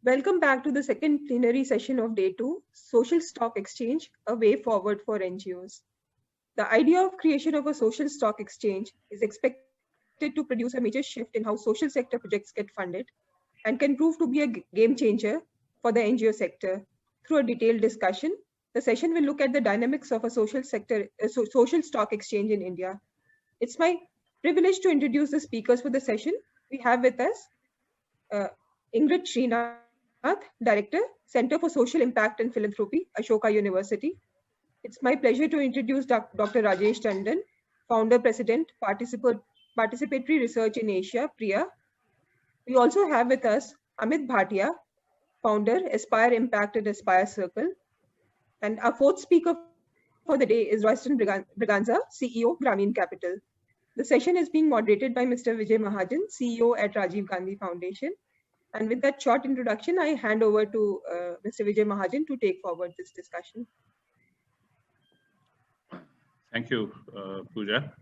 Welcome back to the second plenary session of Day 2, Social Stock Exchange, a way forward for NGOs. The idea of creation of a social stock exchange is expected to produce a major shift in how social sector projects get funded and can prove to be a game changer for the NGO sector. Through a detailed discussion, the session will look at the dynamics of a social stock exchange in India. It's my privilege to introduce the speakers for the session. We have with us Ingrid Srinath, Director, Center for Social Impact and Philanthropy, Ashoka University. It's my pleasure to introduce Dr. Rajesh Tandon, Founder, President, Participatory Research in Asia, PRIA. We also have with us Amit Bhatia, Founder, Aspire Impact and Aspire Circle. And our fourth speaker for the day is Royston Braganza, CEO, Grameen Capital. The session is being moderated by Mr. Vijay Mahajan, CEO at Rajiv Gandhi Foundation. And with that short introduction, I hand over to Mr. Vijay Mahajan to take forward this discussion. Thank you, Pooja.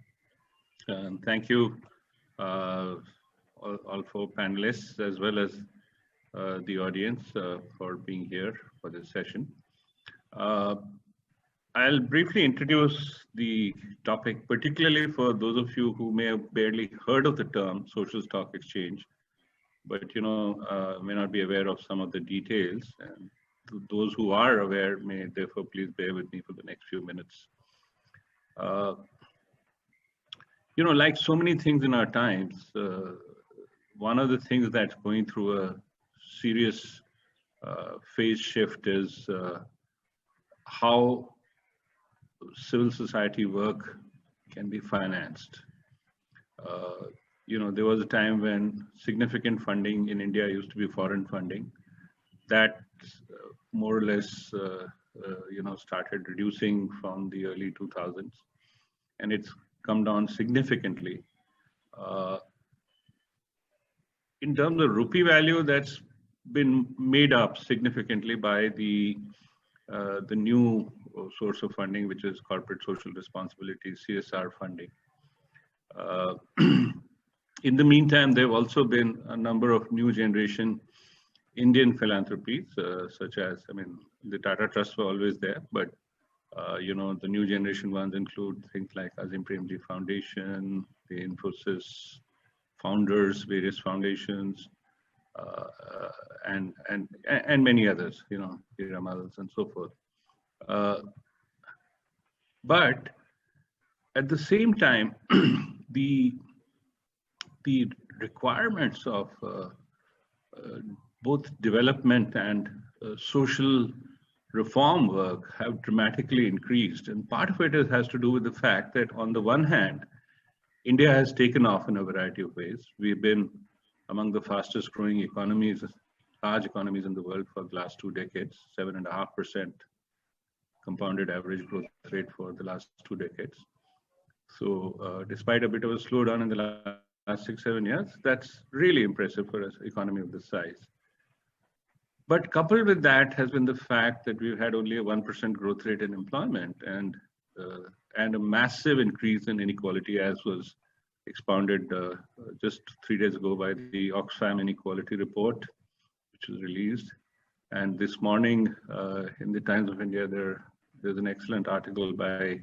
Thank you, all four panelists, as well as the audience for being here for this session. I'll briefly introduce the topic, particularly for those of you who may have barely heard of the term social stock exchange, but may not be aware of some of the details. And those who are aware may therefore please bear with me for the next few minutes. Like so many things in our times, one of the things that's going through a serious phase shift is how civil society work can be financed. There was a time when significant funding in India used to be foreign funding. That more or less, started reducing from the early 2000s, and it's come down significantly. In terms of rupee value, that's been made up significantly by the new source of funding, which is corporate social responsibility, CSR funding. In the meantime, there have also been a number of new generation Indian philanthropies, such as, the Tata Trust were always there, but the new generation ones include things like Azim Premji Foundation, the Infosys founders, various foundations, and many others, Hiramals and so forth. But at the same time, the requirements of both development and social reform work have dramatically increased. And part of it has to do with the fact that on the one hand, India has taken off in a variety of ways. We've been among the fastest growing economies, large economies in the world for the last 2 decades, 7.5% compounded average growth rate for the last 2 decades. So despite a bit of a slowdown in the last 6-7 years, that's really impressive for an economy of this size. But coupled with that has been the fact that we've had only a 1% growth rate in employment and a massive increase in inequality, as was expounded just 3 days ago by the Oxfam Inequality Report, which was released. And this morning in the Times of India, there's an excellent article by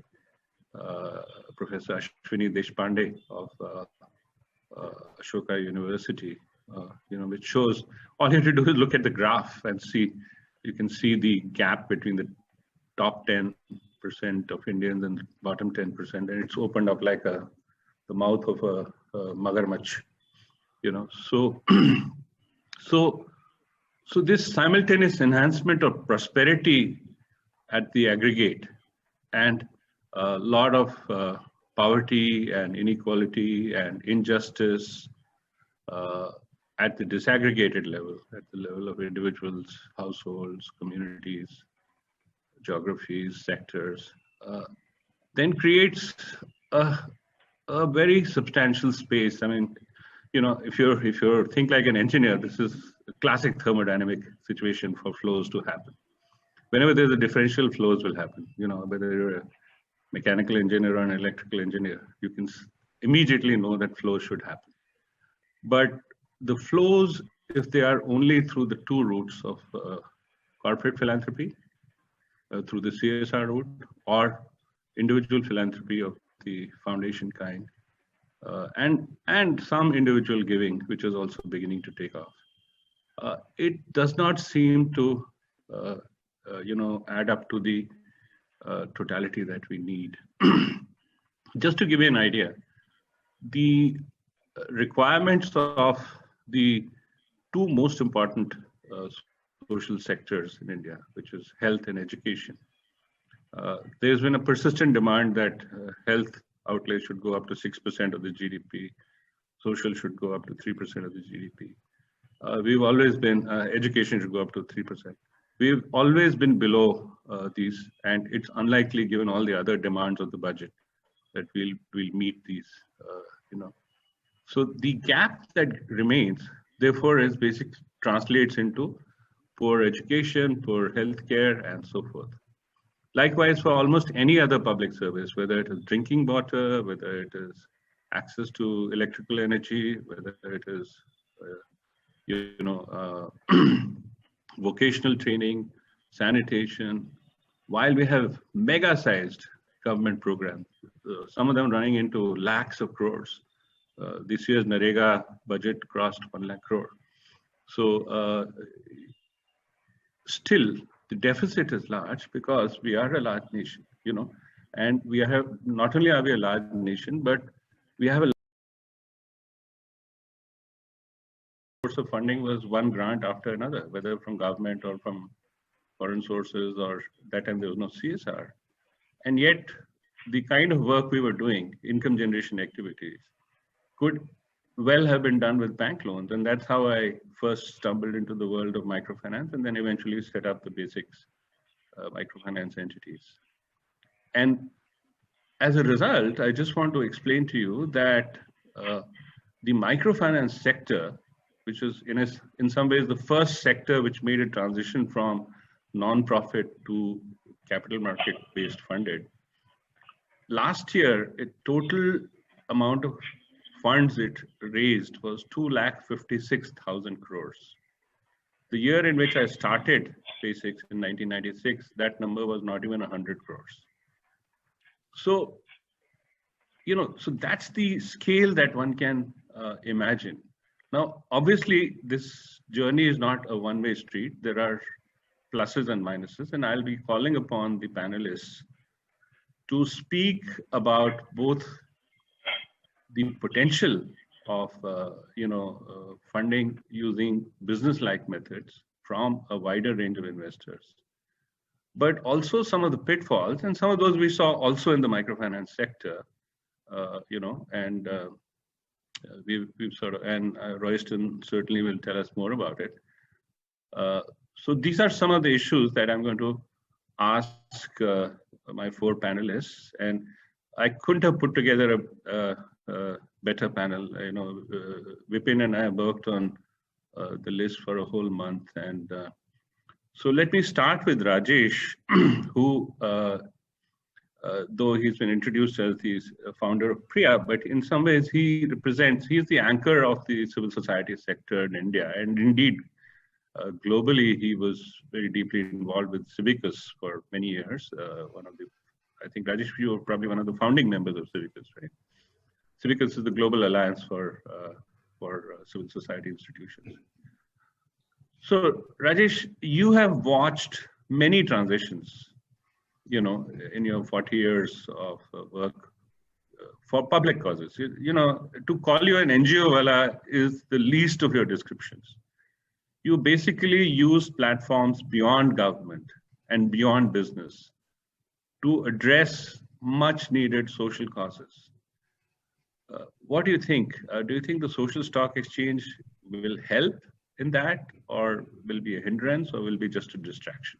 Professor Ashwini Deshpande of Ashoka University, which shows, all you have to do is look at the graph and see, you can see the gap between the top 10% of Indians and the bottom 10%, and it's opened up like the mouth of a magarmach, So this simultaneous enhancement of prosperity at the aggregate and a lot of poverty and inequality and injustice at the disaggregated level, at the level of individuals, households, communities, geographies, sectors, then creates a very substantial space. If you think like an engineer, this is a classic thermodynamic situation for flows to happen. Whenever there's a differential, flows will happen. Whether you're a mechanical engineer or an electrical engineer, you can immediately know that flows should happen. But the flows if they are only through the two routes of corporate philanthropy, through the CSR route, or individual philanthropy of the foundation kind, and some individual giving, which is also beginning to take off. It does not seem to, add up to the totality that we need. Just to give you an idea, the requirements of the two most important social sectors in India, which is health and education. There's been a persistent demand that health outlay should go up to 6% of the GDP, social should go up to 3% of the GDP. We've always been, education should go up to 3%. We've always been below these, and it's unlikely, given all the other demands of the budget, that we'll meet these, So the gap that remains, therefore, is basically translates into poor education, poor healthcare, and so forth. Likewise, for almost any other public service, whether it is drinking water, whether it is access to electrical energy, whether it is, vocational training, sanitation, while we have mega-sized government programs, some of them running into lakhs of crores. This year's NREGA budget crossed 1 lakh crore. So still, the deficit is large because we are a large nation, and we have, not only are we a large nation, but we have a source of funding was one grant after another, whether from government or from foreign sources, or that time there was no CSR. And yet, the kind of work we were doing, income generation activities, could well have been done with bank loans. And that's how I first stumbled into the world of microfinance, and then eventually set up the basics microfinance entities. And as a result, I just want to explain to you that the microfinance sector, which is in some ways the first sector which made a transition from non-profit to capital market-based funded, last year, a total amount of funds it raised was 2,56,000 crores. The year in which I started Basics in 1996, that number was not even 100 crores. So, so that's the scale that one can imagine. Now, obviously, this journey is not a one-way street. There are pluses and minuses, and I'll be calling upon the panelists to speak about both the potential of funding using business-like methods from a wider range of investors, but also some of the pitfalls, and some of those we saw also in the microfinance sector, and we've sort of, and Royston certainly will tell us more about it. So these are some of the issues that I'm going to ask my four panelists, and I couldn't have put together a better panel. Vipin and I have worked on the list for a whole month, and so let me start with Rajesh, who, though he's been introduced as the founder of Priya, but in some ways he's the anchor of the civil society sector in India, and indeed globally he was very deeply involved with Civicus for many years. I think Rajesh, you were probably one of the founding members of Civicus, right? Civicus is the global alliance for civil society institutions. So Rajesh, you have watched many transitions, in your 40 years of work for public causes. To call you an NGO wala is the least of your descriptions. You basically use platforms beyond government and beyond business to address much needed social causes. What do you think? Do you think the social stock exchange will help in that, or will be a hindrance, or will be just a distraction?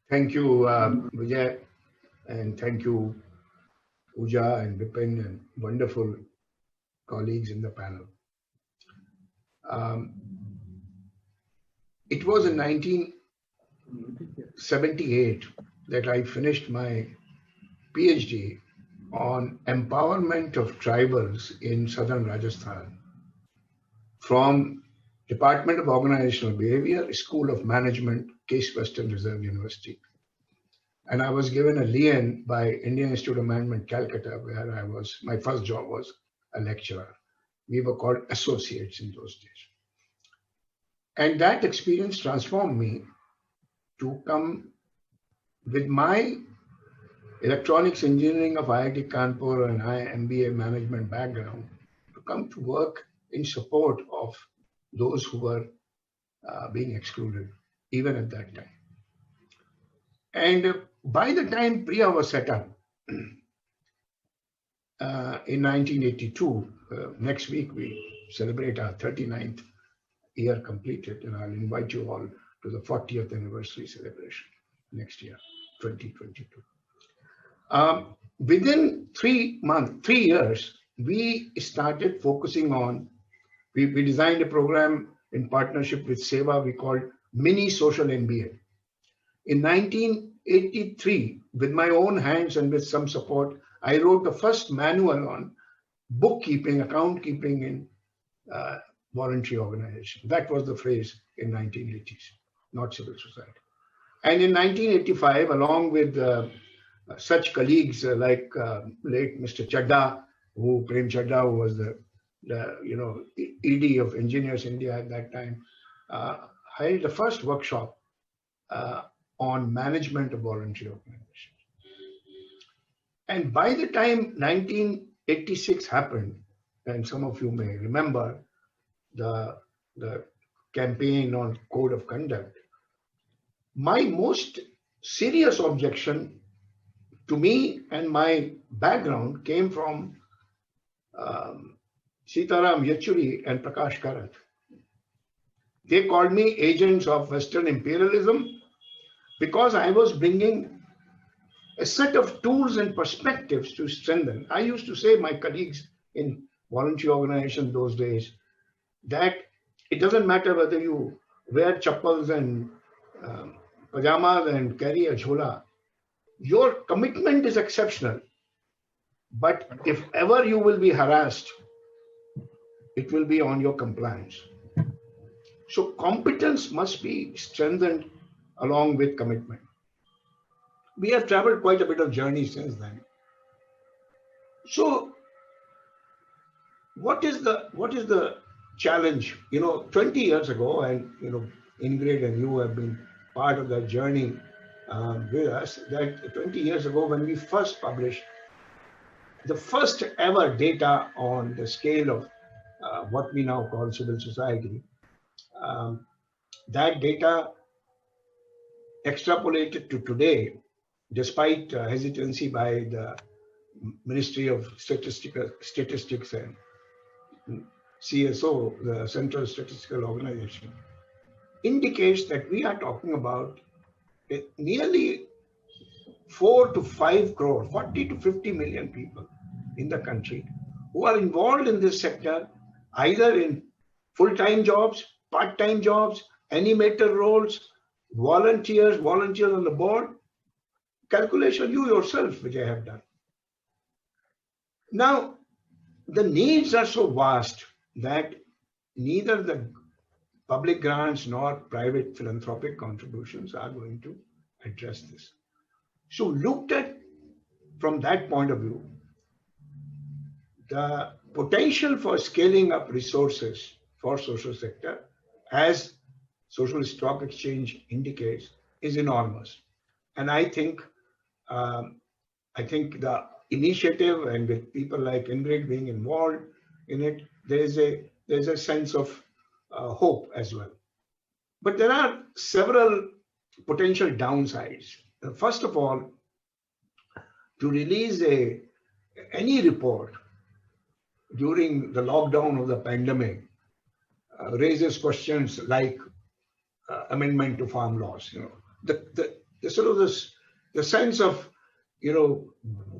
Thank you, Vijay, and thank you, Pooja and Vipin, and wonderful colleagues in the panel. It was in 1978 that I finished my PhD on empowerment of tribals in southern Rajasthan from Department of Organizational Behavior, School of Management, Case Western Reserve University. And I was given a lien by Indian Institute of Management, Calcutta, where my first job was a lecturer. We were called associates in those days. And that experience transformed me to come with my electronics engineering of IIT Kanpur and MBA management background to come to work in support of those who were being excluded, even at that time. And by the time PRIA was set up in 1982, next week we celebrate our 39th year completed, and I'll invite you all to the 40th anniversary celebration next year, 2022. Within 3 years, we started focusing on, we designed a program in partnership with SEWA we called Mini Social MBA. In 1983, with my own hands and with some support, I wrote the first manual on bookkeeping, account keeping in voluntary organization. That was the phrase in 1980s, not civil society. And in 1985, along with such colleagues like late Mr. Chadda, Prem Chadda, who was the ED of Engineers India at that time, held the first workshop on management of voluntary organizations. And by the time 1986 happened, and some of you may remember the campaign on code of conduct, my most serious objection to me and my background came from Sitaram Yechuri and Prakash Karat. They called me agents of Western imperialism because I was bringing a set of tools and perspectives to strengthen. I used to say my colleagues in voluntary organization those days that it doesn't matter whether you wear chappals and pajamas and carry a jhola. Your commitment is exceptional. But if ever you will be harassed, it will be on your compliance. So competence must be strengthened along with commitment. We have traveled quite a bit of journey since then. So what is the challenge? 20 years ago, and Ingrid and you have been part of that journey with us, that 20 years ago when we first published the first ever data on the scale of what we now call civil society, that data extrapolated to today, despite hesitancy by the Ministry of Statistics and CSO, the Central Statistical Organization, indicates that we are talking about nearly 4 to 5 crore, 40 to 50 million people in the country who are involved in this sector, either in full-time jobs, part-time jobs, animator roles, volunteers on the board. Calculation you yourself, which I have done. Now, the needs are so vast that neither the public grants nor private philanthropic contributions are going to address this. So looked at from that point of view, the potential for scaling up resources for social sector, as Social Stock Exchange indicates, is enormous. And I think the initiative, and with people like Ingrid being involved in it, there's a sense of hope as well. But there are several potential downsides. First of all, to release any report during the lockdown of the pandemic raises questions like amendment to farm laws. The sort of the sense of who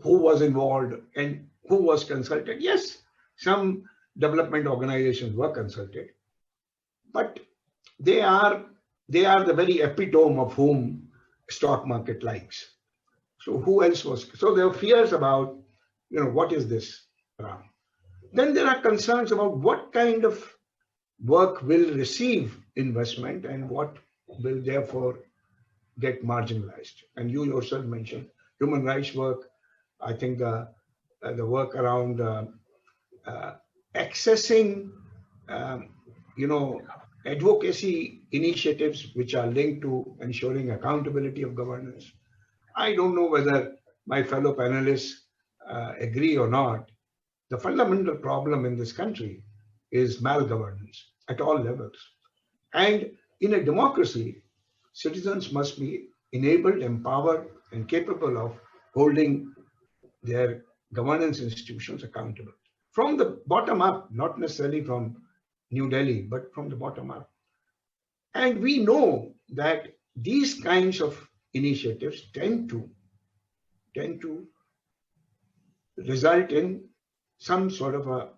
was involved and who was consulted. Yes, some development organizations were consulted, but they are the very epitome of whom stock market likes. So who else was? So there are fears about what is this around. Then there are concerns about what kind of work will receive investment and what will therefore get marginalized. And you yourself mentioned human rights work. I think the work around accessing, um, you know, advocacy initiatives which are linked to ensuring accountability of governance. I don't know whether my fellow panelists agree or not. The fundamental problem in this country is malgovernance at all levels. And in a democracy, citizens must be enabled, empowered, and capable of holding their governance institutions accountable from the bottom up, not necessarily from New Delhi, but from the bottom up. And we know that these kinds of initiatives tend to result in some sort of a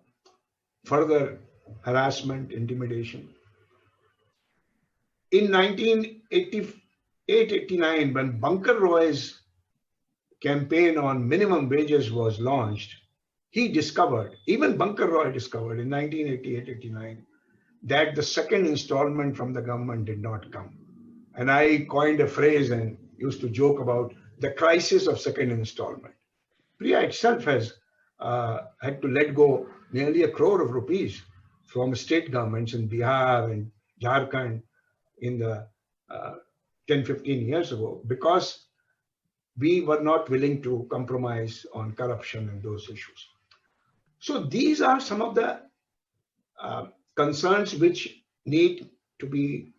further harassment, intimidation. In 1988-89, when Bunker Roy's campaign on minimum wages was launched, he discovered, even Bunker Roy discovered in 1988-89, that the second installment from the government did not come. And I coined a phrase and used to joke about the crisis of second installment. Priya itself has had to let go nearly 1 crore of rupees from state governments in Bihar and Jargon in the 10-15 years ago, because we were not willing to compromise on corruption and those issues. So these are some of the concerns which need to be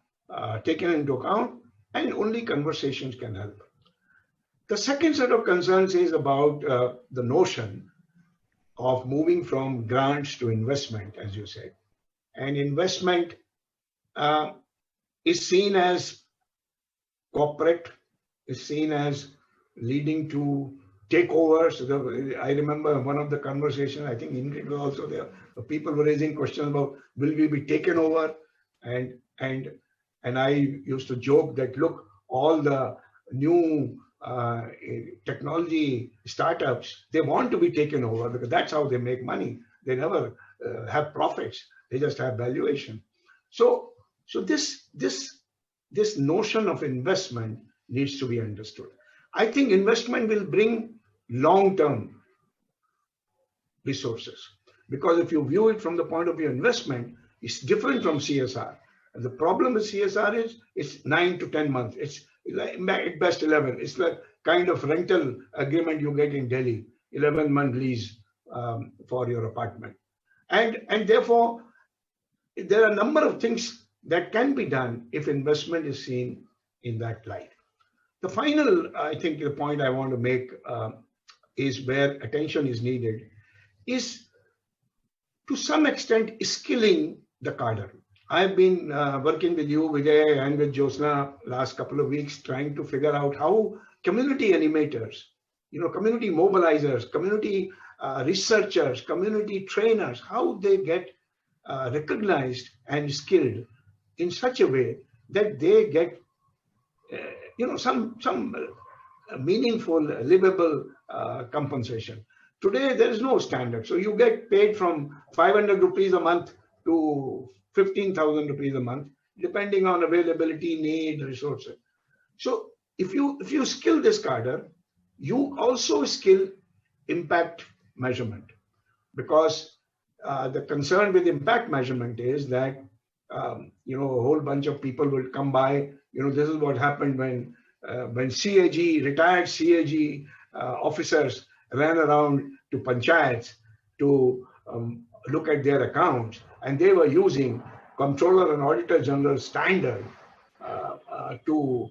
taken into account, and only conversations can help. The second set of concerns is about the notion of moving from grants to investment, as you said. And investment is seen as corporate, is seen as leading to takeovers. I remember one of the conversations, I think Ingrid was also there, people were raising questions about, will we be taken over? And I used to joke that, look, all the new technology startups, they want to be taken over because that's how they make money. They never have profits. They just have valuation. So this notion of investment needs to be understood. I think investment will bring long-term resources, because if you view it from the point of view of investment, it's different from CSR. And the problem with CSR is it's 9 to 10 months. It's like at best 11. It's the kind of rental agreement you get in Delhi, 11-month lease for your apartment. And therefore, there are a number of things that can be done if investment is seen in that light. The final, I think, the point I want to make is where attention is needed, is to some extent skilling the cadre. I've been working with you, Vijay, and with Josna last couple of weeks, trying to figure out how community animators, community mobilizers, community researchers, community trainers, how they get recognized and skilled in such a way that they get some meaningful, livable compensation. Today, there is no standard. So you get paid from 500 rupees a month to 15,000 rupees a month, depending on availability, need, resources. So if you skill this cadre, you also skill impact measurement, because the concern with impact measurement is that a whole bunch of people will come by. This is what happened when CAG, retired CAG officers ran around to panchayats to look at their accounts, and they were using Comptroller and Auditor General standard to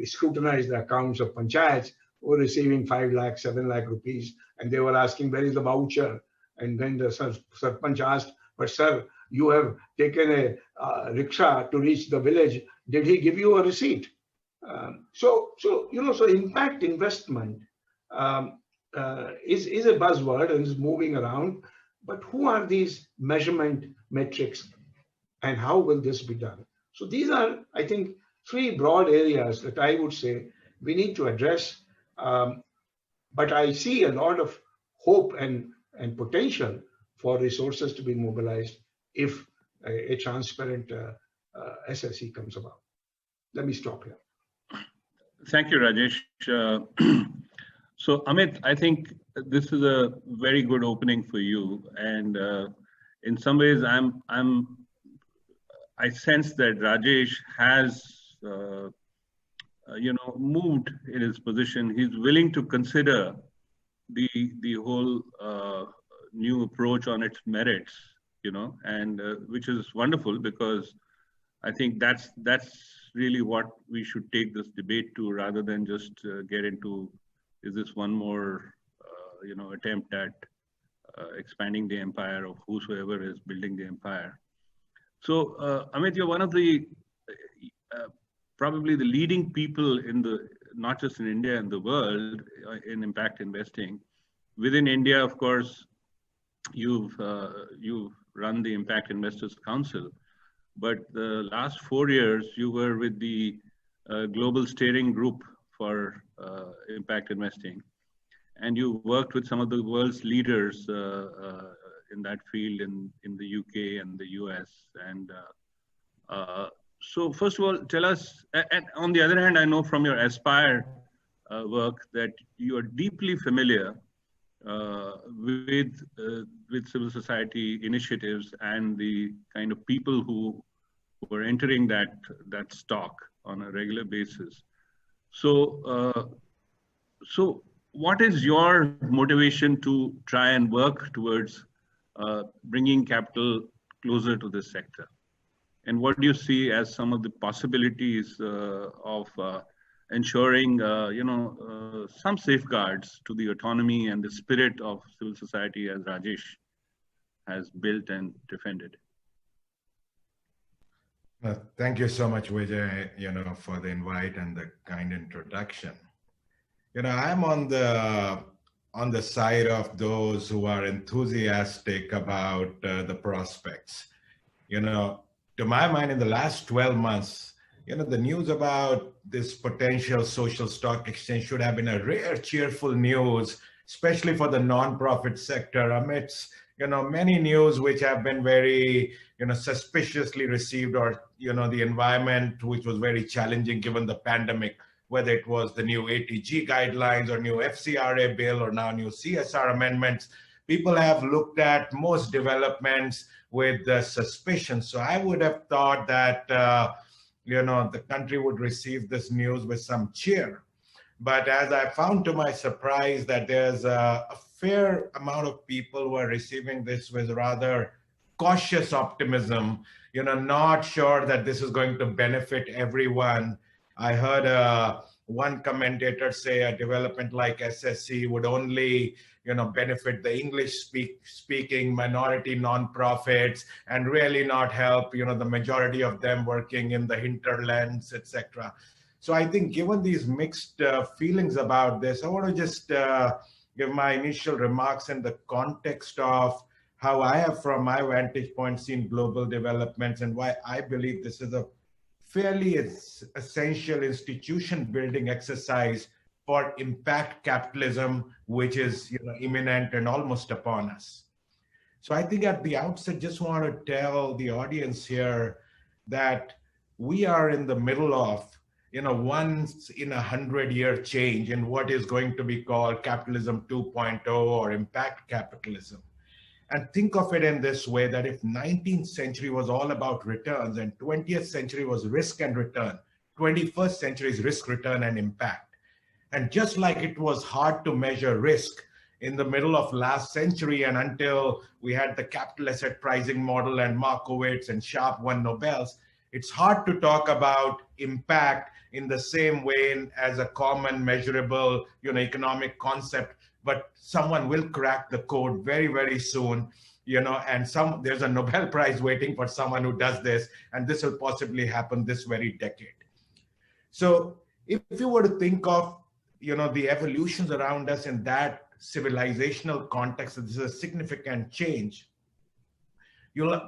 scrutinize the accounts of panchayats who were receiving 5 lakh, 7 lakh rupees, and they were asking, where is the voucher? And then the Sarpanch asked, but sir, you have taken a rickshaw to reach the village. Did he give you a receipt? So impact investment is a buzzword and is moving around. But who are these measurement metrics, and how will this be done? So these are, I think, 3 broad areas that I would say we need to address. But I see a lot of hope and potential for resources to be mobilized if a transparent SSE comes about. Let me stop here. Thank you, Rajesh. So, Amit, I think this is a very good opening for you, and in some ways, I sense that Rajesh has, moved in his position. He's willing to consider the whole new approach on its merits, and which is wonderful, because I think that's really what we should take this debate to, rather than just get into, is this one more attempt at expanding the empire of whosoever is building the empire. So Amit, you're one of the probably the leading people in not just in India, in the world, in impact investing. Within India, of course, you've run the Impact Investors Council, but the last 4 years you were with the Global Steering Group for Impact Investing, and you worked with some of the world's leaders in that field in the UK and the US. And so first of all, tell us, and on the other hand, I know from your Aspire work that you are deeply familiar with civil society initiatives and the kind of people who are entering that stock on a regular basis. So, so what is your motivation to try and work towards bringing capital closer to this sector? And what do you see as some of the possibilities of ensuring, some safeguards to the autonomy and the spirit of civil society as Rajesh has built and defended? Thank you so much, Vijay, for the invite and the kind introduction. I'm on the side of those who are enthusiastic about the prospects. To my mind, in the last 12 months, the news about this potential social stock exchange should have been a rare, cheerful news, especially for the nonprofit sector, amidst many news which have been very suspiciously received, or the environment which was very challenging given the pandemic, whether it was the new ATG guidelines or new FCRA bill or now new CSR amendments. People have looked at most developments with suspicion. So I would have thought that the country would receive this news with some cheer. But as I found to my surprise that there's a fair amount of people who are receiving this with rather cautious optimism, not sure that this is going to benefit everyone. I heard one commentator say a development like SSC would only benefit the English-speaking minority nonprofits and really not help, the majority of them working in the hinterlands, etc. So I think given these mixed feelings about this, I want to just give my initial remarks in the context of how I have, from my vantage point, seen global developments and why I believe this is a fairly essential institution building exercise for impact capitalism, which is imminent and almost upon us. So I think at the outset, just want to tell the audience here that we are in the middle of once in 100-year change in what is going to be called capitalism 2.0 or impact capitalism. And think of it in this way, that if 19th century was all about returns and 20th century was risk and return, 21st century is risk, return, and impact. And just like it was hard to measure risk in the middle of last century and until we had the capital asset pricing model and Markowitz and Sharpe won Nobels, it's hard to talk about impact in the same way as a common measurable economic concept. But someone will crack the code very, very soon, and there's a Nobel Prize waiting for someone who does this, and this will possibly happen this very decade. So if you were to think of, the evolutions around us in that civilizational context, this is a significant change.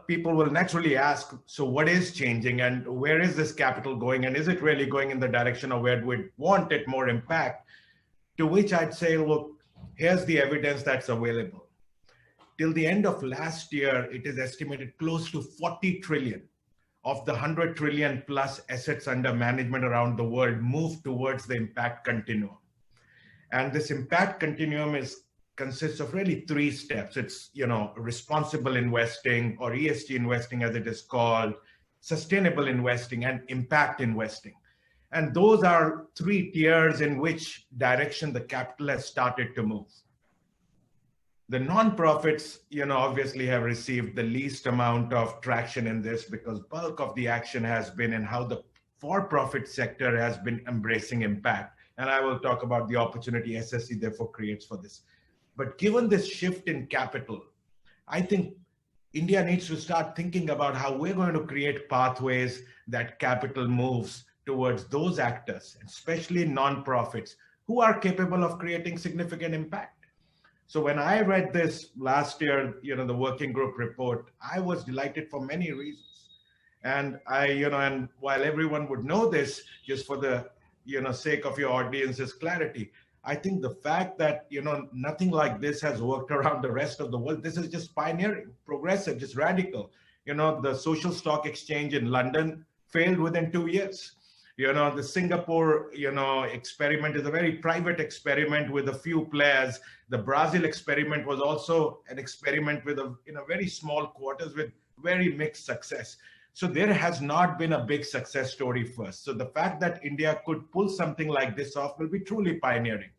People will naturally ask, so what is changing and where is this capital going? And is it really going in the direction of where we want it, more impact? To which I'd say, look, here's the evidence that's available. till the end of last year, it is estimated close to 40 trillion of the 100 trillion plus assets under management around the world move towards the impact continuum. And this impact continuum consists of really three steps. It's, responsible investing, or ESG investing as it is called, sustainable investing, and impact investing. And those are three tiers in which direction the capital has started to move. The nonprofits, obviously have received the least amount of traction in this, because bulk of the action has been in how the for-profit sector has been embracing impact. And I will talk about the opportunity SSC therefore creates for this. But given this shift in capital, I think India needs to start thinking about how we're going to create pathways that capital moves towards those actors, especially nonprofits, who are capable of creating significant impact. So when I read this last year, the working group report, I was delighted for many reasons. And and while everyone would know this, just for the sake of your audience's clarity, I think the fact that nothing like this has worked around the rest of the world, this is just pioneering, progressive, just radical. The social stock exchange in London failed within 2 years. The Singapore, experiment is a very private experiment with a few players. The Brazil experiment was also an experiment with very small quarters with very mixed success. So there has not been a big success story first. So the fact that India could pull something like this off will be truly pioneering.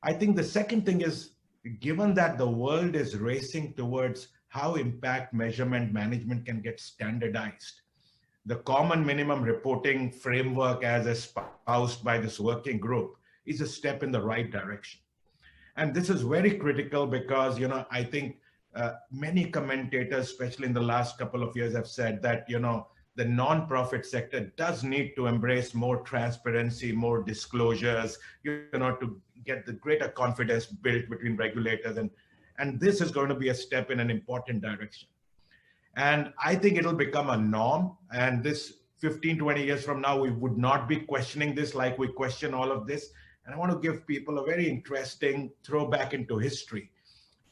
I think the second thing is, given that the world is racing towards how impact measurement management can get standardized, the common minimum reporting framework as espoused by this working group is a step in the right direction. And this is very critical because, I think many commentators, especially in the last couple of years, have said that, the nonprofit sector does need to embrace more transparency, more disclosures, to get the greater confidence built between regulators. And this is going to be a step in an important direction. And I think it'll become a norm. And this 15, 20 years from now, we would not be questioning this like we question all of this. And I want to give people a very interesting throwback into history.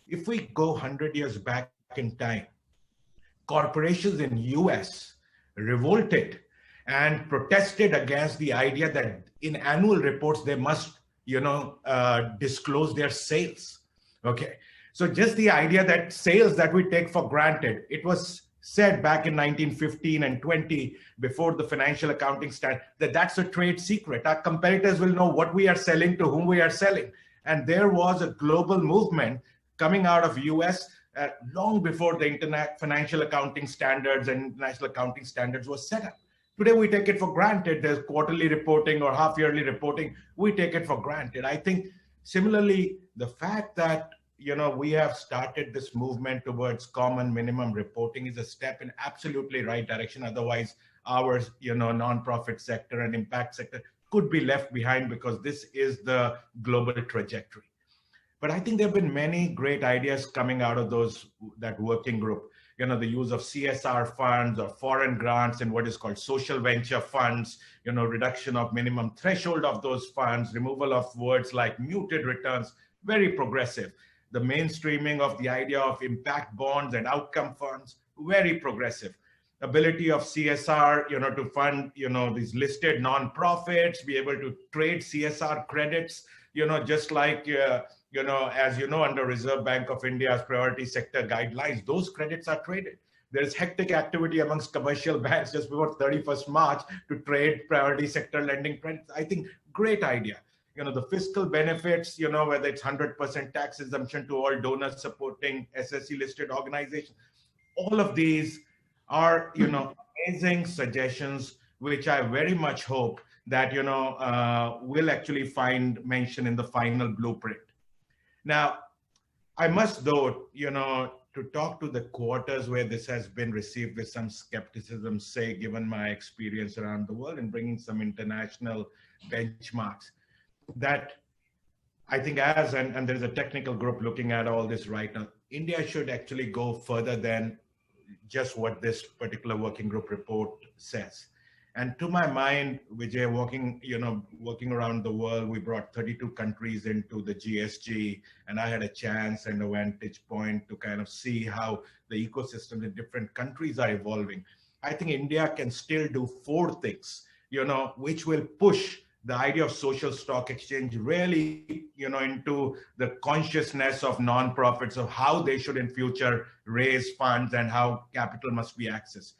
If we go 100 years back in time, corporations in US revolted and protested against the idea that in annual reports, they must, disclose their sales. Okay. So just the idea that sales that we take for granted, it was said back in 1915 and 20, before the financial accounting standard, that's a trade secret. Our competitors will know what we are selling to whom we are selling. And there was a global movement coming out of US long before the internet financial accounting standards and international accounting standards were set up. Today, we take it for granted. There's quarterly reporting or half-yearly reporting. We take it for granted. I think similarly, the fact that we have started this movement towards common minimum reporting is a step in absolutely right direction. Otherwise, our nonprofit sector and impact sector could be left behind, because this is the global trajectory. But I think there have been many great ideas coming out of that working group. The use of CSR funds or foreign grants and what is called social venture funds, reduction of minimum threshold of those funds, removal of words like muted returns, very progressive. The mainstreaming of the idea of impact bonds and outcome funds, very progressive. Ability of CSR, to fund, these listed nonprofits, be able to trade CSR credits, just like, as under Reserve Bank of India's priority sector guidelines, those credits are traded. There is hectic activity amongst commercial banks just before 31st March to trade priority sector lending credits. I think great idea. The fiscal benefits, whether it's 100% tax exemption to all donors supporting SSC listed organizations, all of these are, amazing suggestions, which I very much hope that, will actually find mention in the final blueprint. Now, I must though, to talk to the quarters where this has been received with some skepticism, say, given my experience around the world and bringing some international benchmarks, that I think and there's a technical group looking at all this right now, India should actually go further than just what this particular working group report says. And to my mind, Vijay, working around the world, we brought 32 countries into the GSG, and I had a chance and a vantage point to kind of see how the ecosystems in different countries are evolving. I think India can still do 4 things, which will push the idea of social stock exchange really, into the consciousness of nonprofits of how they should in future raise funds and how capital must be accessed.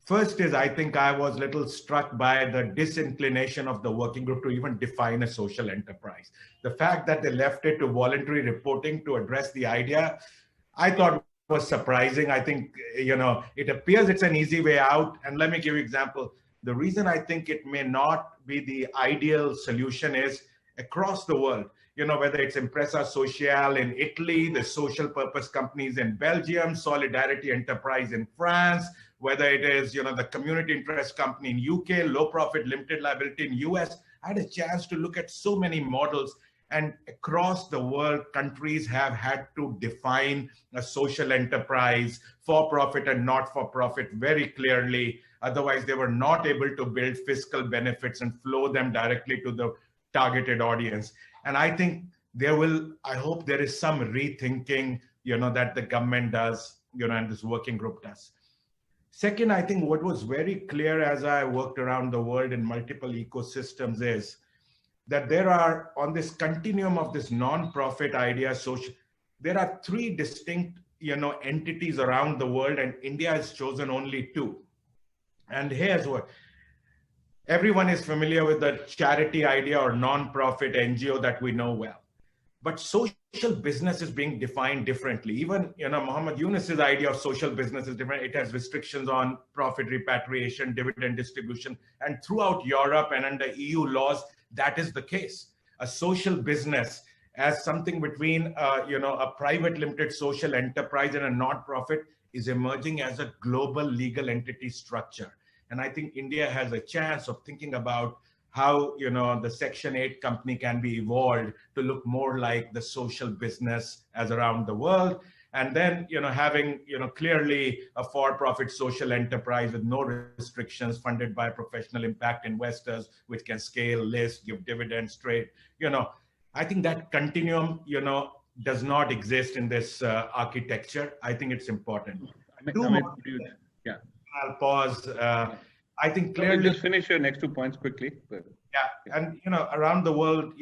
First is, I think I was a little struck by the disinclination of the working group to even define a social enterprise. The fact that they left it to voluntary reporting to address the idea, I thought was surprising. I think, it appears it's an easy way out. And let me give you an example. The reason I think it may not be the ideal solution is across the world, whether it's Impresa Social in Italy, the social purpose companies in Belgium, Solidarity Enterprise in France, whether it is, the community interest company in UK, low profit limited liability in US. I had a chance to look at so many models, and across the world, countries have had to define a social enterprise, for-profit and not-for-profit very clearly. Otherwise, they were not able to build fiscal benefits and flow them directly to the targeted audience. And I think I hope there is some rethinking, that the government does, and this working group does. Second, I think what was very clear as I worked around the world in multiple ecosystems is that there are, on this continuum of this non-profit idea, there are 3 distinct, entities around the world, and India has chosen only 2. And here's what. Everyone is familiar with the charity idea or non-profit NGO that we know well. But social business is being defined differently. Even, Muhammad Yunus's idea of social business is different. It has restrictions on profit repatriation, dividend distribution. And throughout Europe and under EU laws, that is the case. A social business as something between, a private limited social enterprise and a non-profit is emerging as a global legal entity structure. And I think India has a chance of thinking about how, the Section 8 company can be evolved to look more like the social business as around the world. And then, having, clearly a for-profit social enterprise with no restrictions funded by professional impact investors, which can scale, list, give dividends, trade. I think that continuum, does not exist in this architecture. I think it's important. Yeah. I'll pause. I think clearly. Just finish your next 2 points quickly. Yeah, and around the world,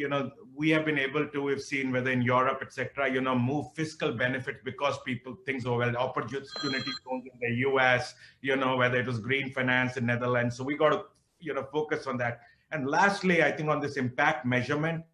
we have been able to. We've seen whether in Europe, etc., move fiscal benefits because things are well, opportunity zones in the US, whether it was green finance in Netherlands. So we got to, focus on that. And lastly, I think on this impact measurement,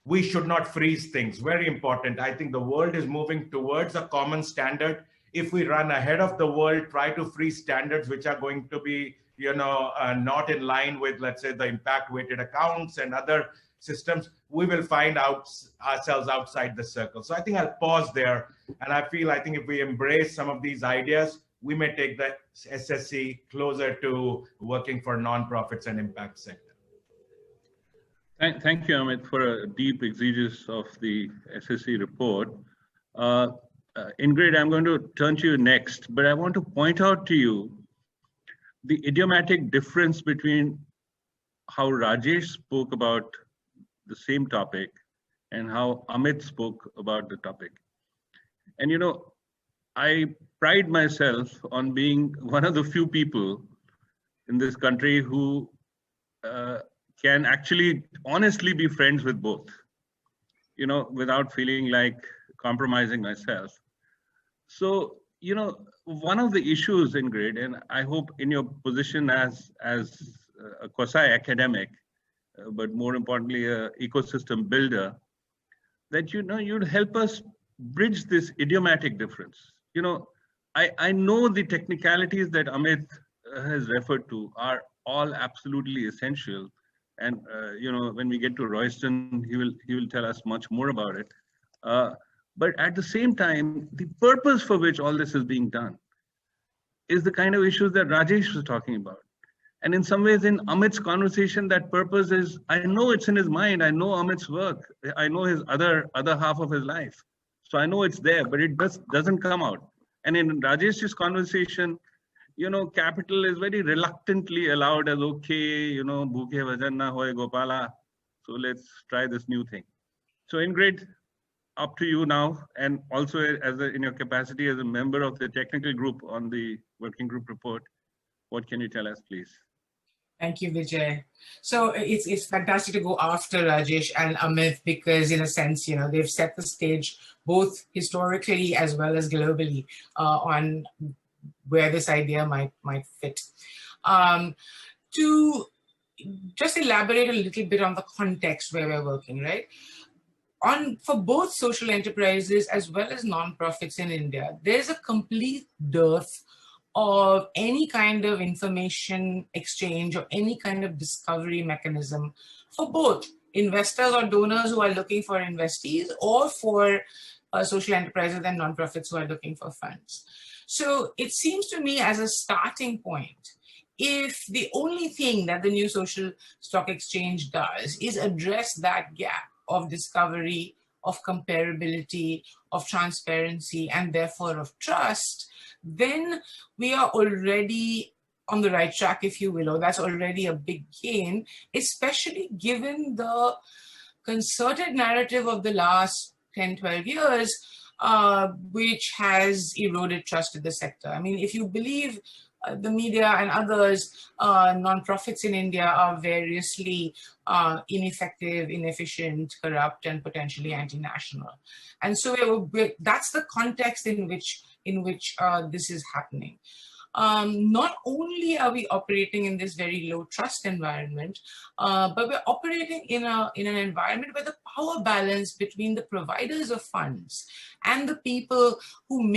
we should not freeze things. Very important. I think the world is moving towards a common standard. If we run ahead of the world, try to freeze standards which are going to be, not in line with, let's say, the impact weighted accounts and other systems, we will find ourselves outside the circle. So I think I'll pause there. And I think if we embrace some of these ideas, we may take the SSC closer to working for nonprofits and impact sector. Thank you, Amit, for a deep exegesis of the SSC report. Ingrid, I'm going to turn to you next, but I want to point out to you the idiomatic difference between how Rajesh spoke about the same topic and how Amit spoke about the topic. And I pride myself on being one of the few people in this country who can actually honestly be friends with both, without feeling like compromising myself. So, one of the issues, Ingrid, and I hope in your position as a quasi-academic, but more importantly, an ecosystem builder, that you'd help us bridge this idiomatic difference. I know the technicalities that Amit has referred to are all absolutely essential, and when we get to Royston, he will tell us much more about it. But at the same time, the purpose for which all this is being done is the kind of issues that Rajesh was talking about. And in some ways, in Amit's conversation, that purpose is, I know it's in his mind. I know Amit's work. I know his other half of his life. So I know it's there, but it doesn't come out. And in Rajesh's conversation, capital is very reluctantly allowed as okay, bhukhe vajan na hoye Gopala. So let's try this new thing. So Ingrid, up to you now, and also in your capacity as a member of the technical group on the working group report, what can you tell us, please? Thank you, Vijay. So it's fantastic to go after Rajesh and Amit because, in a sense, they've set the stage both historically as well as globally on where this idea might fit. To just elaborate a little bit on the context where we're working, right? For both social enterprises as well as nonprofits in India, there's a complete dearth of any kind of information exchange or any kind of discovery mechanism for both investors or donors who are looking for investees or for social enterprises and nonprofits who are looking for funds. So it seems to me as a starting point, if the only thing that the new social stock exchange does is address that gap of discovery, of comparability, of transparency, and therefore of trust, then we are already on the right track, if you will, or that's already a big gain, especially given the concerted narrative of the last 10, 12 years, which has eroded trust in the sector. I mean, if you believe the media and others, nonprofits in India are variously ineffective, inefficient, corrupt, and potentially anti-national. And so that's the context in which this is happening. Not only are we operating in this very low trust environment, but we're operating in an environment where the power balance between the providers of funds and the people who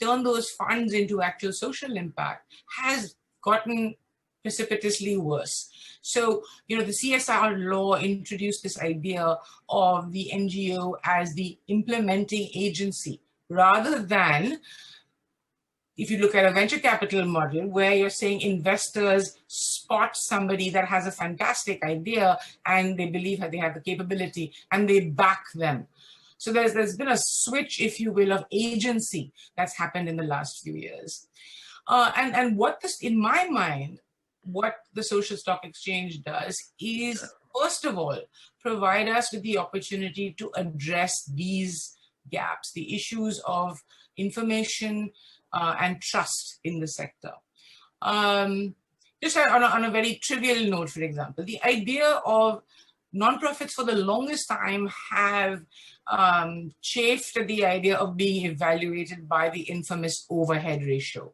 turn those funds into actual social impact has gotten precipitously worse. So, the CSR law introduced this idea of the NGO as the implementing agency rather than, if you look at a venture capital model where you're saying investors spot somebody that has a fantastic idea and they believe that they have the capability and they back them. So there's been a switch, if you will, of agency that's happened in the last few years. And in my mind, what the social stock exchange does is, first of all, provide us with the opportunity to address these gaps, the issues of information, and trust in the sector. Just on a very trivial note, for example, the idea of nonprofits for the longest time have chafed at the idea of being evaluated by the infamous overhead ratio.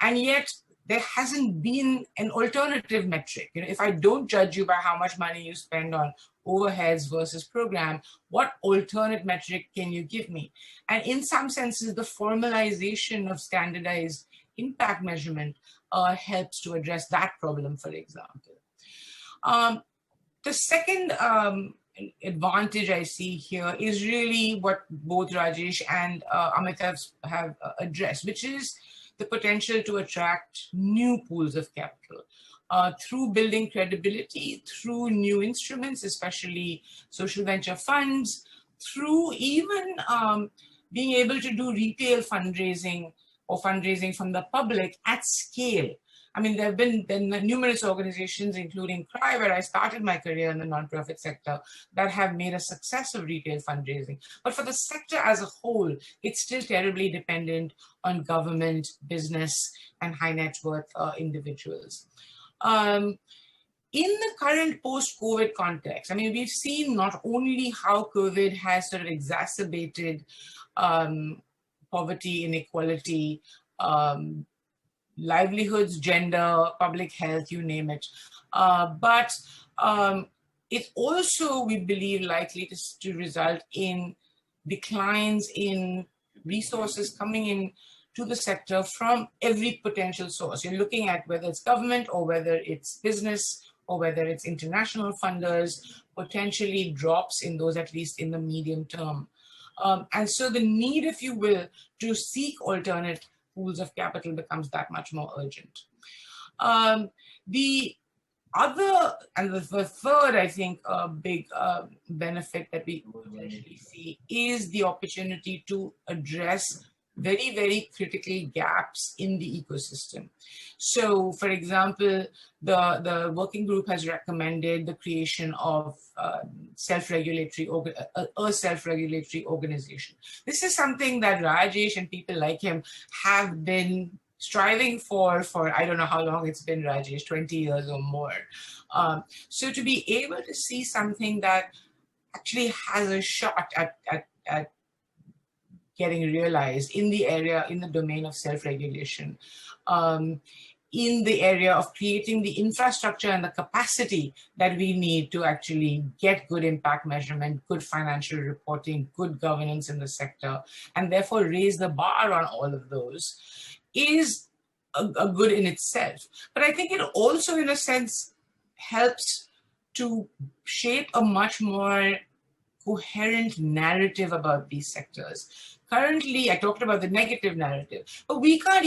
And yet there hasn't been an alternative metric. If I don't judge you by how much money you spend on overheads versus program, what alternate metric can you give me? And in some senses, the formalization of standardized impact measurement helps to address that problem, for example. The second advantage I see here is really what both Rajesh and Amit have addressed, which is the potential to attract new pools of capital. Through building credibility, through new instruments, especially social venture funds, through even being able to do retail fundraising or fundraising from the public at scale. I mean, there have been numerous organizations, including CRY, where I started my career in the nonprofit sector, that have made a success of retail fundraising. But for the sector as a whole, it's still terribly dependent on government, business, and high net worth individuals. In the current post-COVID context, I mean, we've seen not only how COVID has sort of exacerbated poverty, inequality, livelihoods, gender, public health, you name it. But it's also, we believe, likely to result in declines in resources coming in to the sector from every potential source. You're looking at whether it's government or whether it's business or whether it's international funders, potentially drops in those, at least in the medium term. And so the need, if you will, to seek alternate pools of capital becomes that much more urgent. The other, and the third, I think, big benefit that we potentially see is the opportunity to address very, very critical gaps in the ecosystem. So, for example, the working group has recommended the creation of a self-regulatory organization. This is something that Rajesh and people like him have been striving for I don't know how long it's been, Rajesh, 20 years or more. So to be able to see something that actually has a shot at getting realized in the area, in the domain of self-regulation, in the area of creating the infrastructure and the capacity that we need to actually get good impact measurement, good financial reporting, good governance in the sector, and therefore raise the bar on all of those, is a good in itself. But I think it also, in a sense, helps to shape a much more coherent narrative about these sectors. Currently, I talked about the negative narrative, but we can't,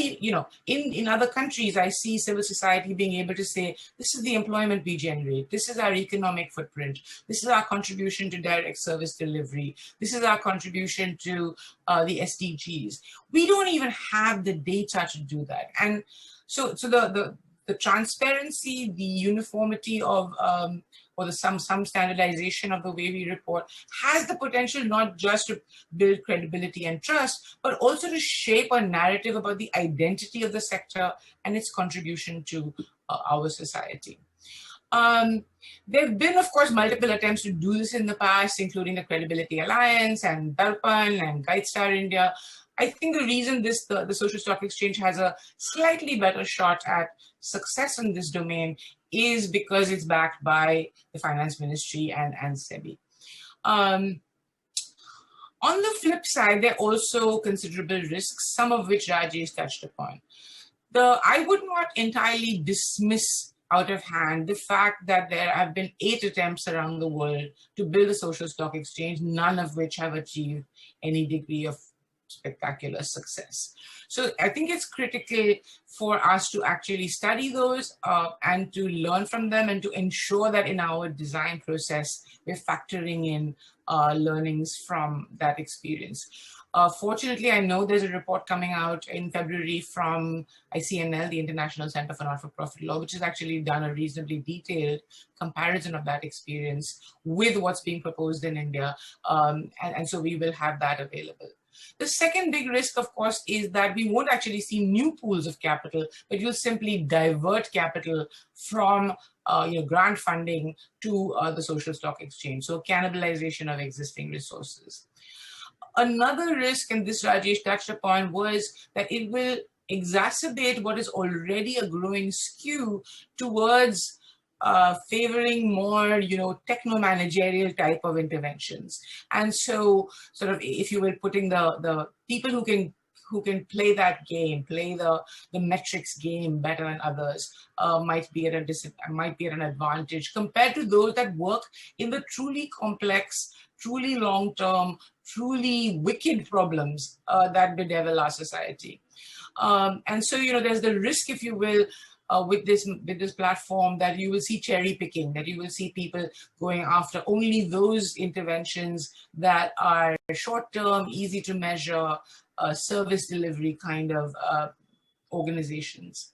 in other countries, I see civil society being able to say, this is the employment we generate, this is our economic footprint, this is our contribution to direct service delivery, this is our contribution to the SDGs. We don't even have the data to do that. And so the transparency, the uniformity of, or some standardization of the way we report has the potential not just to build credibility and trust, but also to shape a narrative about the identity of the sector and its contribution to our society. There have been, of course, multiple attempts to do this in the past, including the Credibility Alliance and Darpan and GuideStar India. I think the reason the Social Stock Exchange has a slightly better shot at success in this domain is because it's backed by the Finance Ministry and SEBI. On the flip side, there are also considerable risks, some of which Rajesh touched upon. I would not entirely dismiss out of hand the fact that there have been 8 attempts around the world to build a social stock exchange, none of which have achieved any degree of spectacular success. So I think it's critical for us to actually study those and to learn from them and to ensure that in our design process, we're factoring in learnings from that experience. Fortunately, I know there's a report coming out in February from ICNL, the International Center for Not-for-Profit Law, which has actually done a reasonably detailed comparison of that experience with what's being proposed in India. And so we will have that available. The second big risk, of course, is that we won't actually see new pools of capital, but you'll simply divert capital from grant funding to the social stock exchange. So cannibalization of existing resources. Another risk, and this Rajesh touched upon, was that it will exacerbate what is already a growing skew towards favoring more, techno-managerial type of interventions. And so, sort of, if you will, putting the people who can play that game, play the metrics game better than others, might be at an advantage compared to those that work in the truly complex, truly long-term, truly wicked problems that bedevil our society. And so, there's the risk, if you will, with this platform, that you will see cherry picking, that you will see people going after only those interventions that are short-term, easy to measure, service delivery kind of organizations.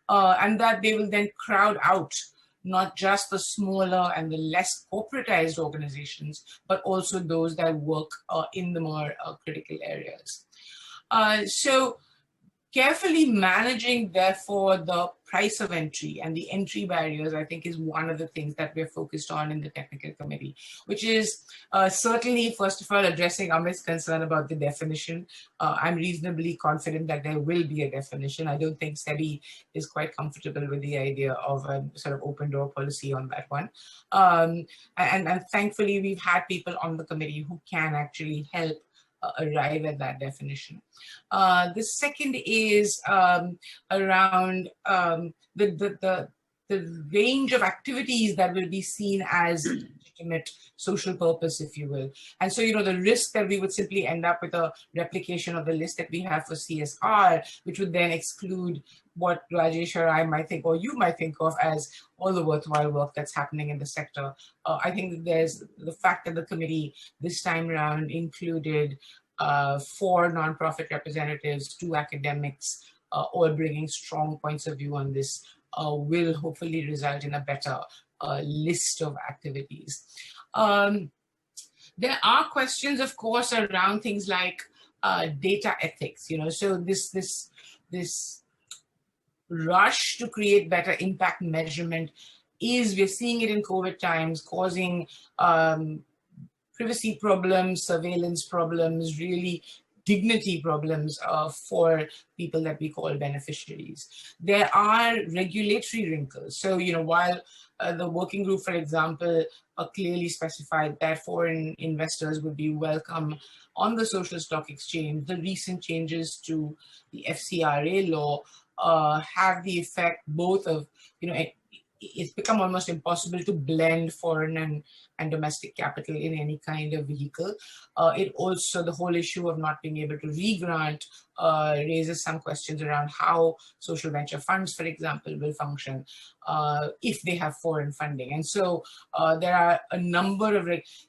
And that they will then crowd out not just the smaller and the less corporatized organizations, but also those that work in the more critical areas. So carefully managing, therefore, the price of entry and the entry barriers, I think, is one of the things that we're focused on in the technical committee, which is certainly, first of all, addressing Amit's concern about the definition. I'm reasonably confident that there will be a definition. I don't think SEBI is quite comfortable with the idea of a sort of open door policy on that one. And thankfully, we've had people on the committee who can actually help arrive at that definition. The second is around the range of activities that will be seen as legitimate social purpose, if you will. And so, the risk that we would simply end up with a replication of the list that we have for CSR, which would then exclude what Rajesh or I might think, or you might think of as all the worthwhile work that's happening in the sector. I think that there's the fact that the committee this time around included 4 nonprofit representatives, 2 academics, all bringing strong points of view on this, will hopefully result in a better list of activities. There are questions, of course, around things like data ethics. So this rush to create better impact measurement we're seeing it in COVID times, causing privacy problems, surveillance problems, really dignity problems for people that we call beneficiaries. There are regulatory wrinkles. So, while the working group, for example, clearly specified that foreign investors would be welcome on the social stock exchange, the recent changes to the FCRA law have the effect both of, it's become almost impossible to blend foreign and domestic capital in any kind of vehicle. It also, the whole issue of not being able to re-grant raises some questions around how social venture funds, for example, will function if they have foreign funding. And so there are a number of,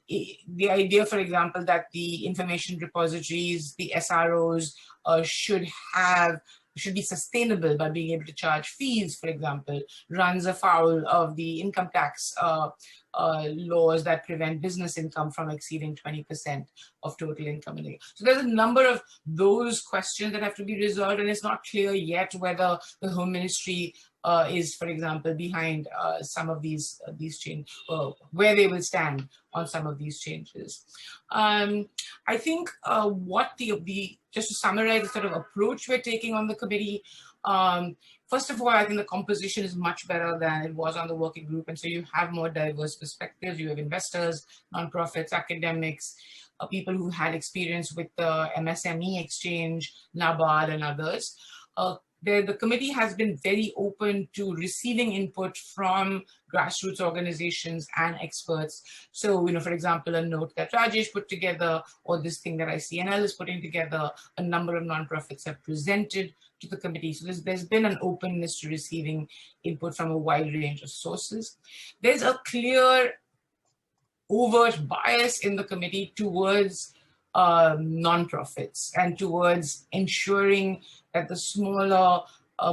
the idea, for example, that the information repositories, the SROs should be sustainable by being able to charge fees, for example, runs afoul of the income tax laws that prevent business income from exceeding 20% of total income. So there's a number of those questions that have to be resolved, and it's not clear yet whether the Home Ministry is, for example, behind some of these changes, where they will stand on some of these changes. I think what just to summarize the sort of approach we're taking on the committee, first of all, I think the composition is much better than it was on the working group. And so you have more diverse perspectives. You have investors, nonprofits, academics, people who had experience with the MSME exchange, NABARD, and others. The committee has been very open to receiving input from grassroots organizations and experts. So, for example, a note that Rajesh put together, or this thing that ICNL is putting together, a number of nonprofits have presented to the committee. So there's been an openness to receiving input from a wide range of sources. There's a clear overt bias in the committee towards nonprofits and towards ensuring that the smaller,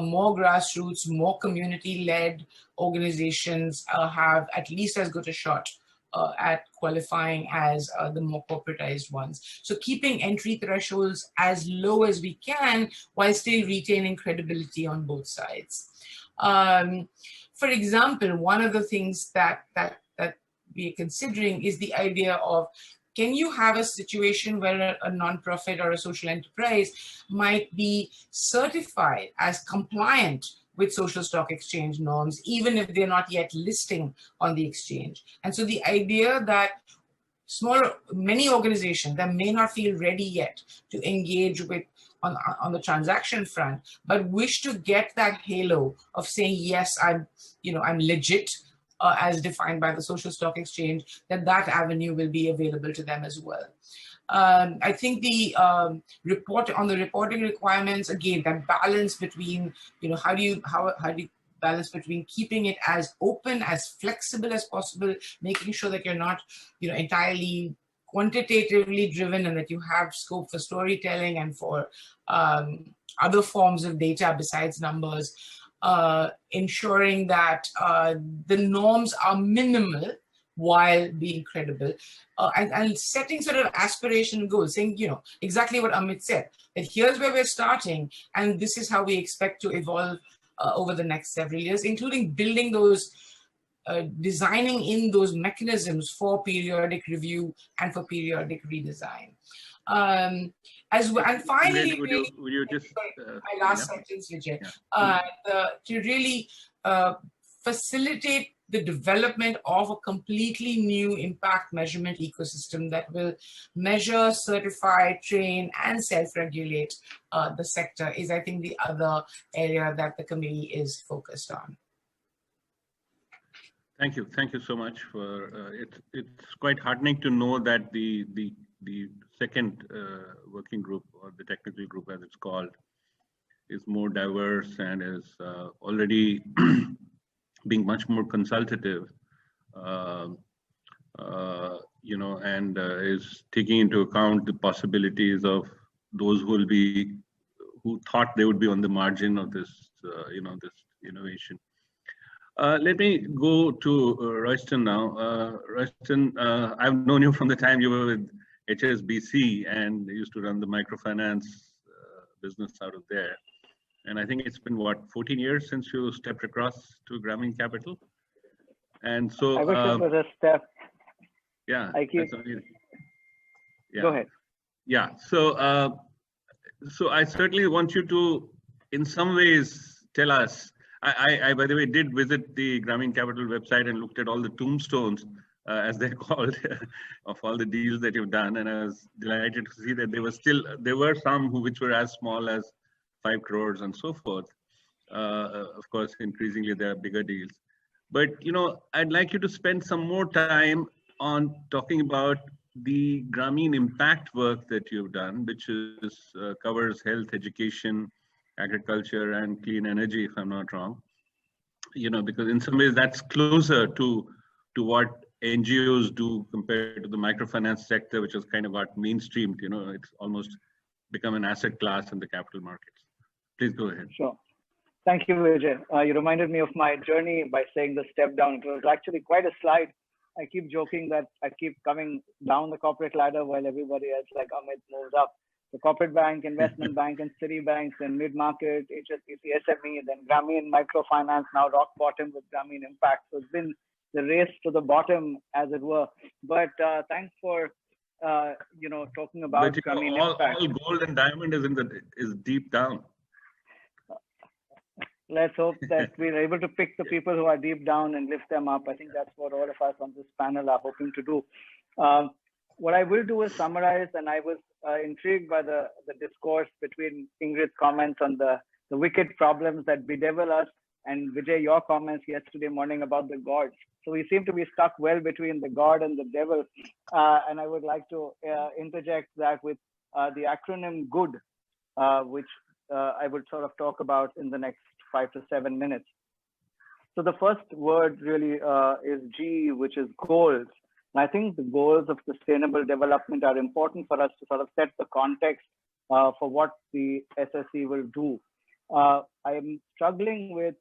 more grassroots, more community-led organizations have at least as good a shot at qualifying as the more corporatized ones. So keeping entry thresholds as low as we can while still retaining credibility on both sides. For example, one of the things that we are considering is the idea of, can you have a situation where a nonprofit or a social enterprise might be certified as compliant with social stock exchange norms, even if they're not yet listing on the exchange? And so the idea that many organizations that may not feel ready yet to engage with on the transaction front, but wish to get that halo of saying, yes, I'm legit, as defined by the social stock exchange, that avenue will be available to them as well. I think the reporting requirements, again, that balance between, how do you balance between keeping it as open, as flexible as possible, making sure that you're not, entirely quantitatively driven, and that you have scope for storytelling and for other forms of data besides numbers. Ensuring that the norms are minimal while being credible, and setting sort of aspiration goals, saying, exactly what Amit said, that here's where we're starting, and this is how we expect to evolve over the next several years, including building those, designing in those mechanisms for periodic review and for periodic redesign. As well, and finally, would you just my last sentence, Vijay, to really facilitate the development of a completely new impact measurement ecosystem that will measure, certify, train, and self-regulate the sector is, I think, the other area that the committee is focused on. Thank you so much for it's quite heartening to know that the second working group, or the technical group as it's called, is more diverse and is already being much more consultative. and is taking into account the possibilities of those who thought they would be on the margin of this, this innovation. Let me go to Royston now. Royston, I've known you from the time you were with HSBC and used to run the microfinance business out of there. And I think it's been, what, 14 years since you stepped across to Grameen Capital? And so— I wish it was a step. Yeah. Go ahead. Yeah. So, so I certainly want you to, in some ways, tell us. I, by the way, did visit the Grameen Capital website and looked at all the tombstones, as they're called, of all the deals that you've done, and I was delighted to see that there were some which were as small as 5 crores and so forth. Of course, increasingly there are bigger deals. But I'd like you to spend some more time on talking about the Grameen impact work that you've done, which covers health, education, agriculture, and clean energy, if I'm not wrong. Because in some ways that's closer to what NGOs do compared to the microfinance sector, which has kind of got mainstreamed. It's almost become an asset class in the capital markets. Please go ahead. Sure. Thank you, Vijay. You reminded me of my journey by saying the step down. It was actually quite a slide. I keep joking that I keep coming down the corporate ladder while everybody else, like Amit, moves up. The corporate bank, investment bank, and city banks, and mid-market, HSBC, SME, then Grameen microfinance, now rock bottom with Grameen Impact. So it's been the race to the bottom, as it were. But thanks for talking about Grameen Impact. All gold and diamond is deep down. Let's hope that we're able to pick the people who are deep down and lift them up. I think that's what all of us on this panel are hoping to do. What I will do is summarize, and I was intrigued by the discourse between Ingrid's comments on the wicked problems that bedevil us, and Vijay, your comments yesterday morning about the gods. So we seem to be stuck well between the god and the devil. And I would like to interject that with the acronym GOOD, which I would sort of talk about in the next 5 to 7 minutes. So the first word really is G, which is goals. And I think the goals of sustainable development are important for us to sort of set the context for what the SSE will do. I'm struggling with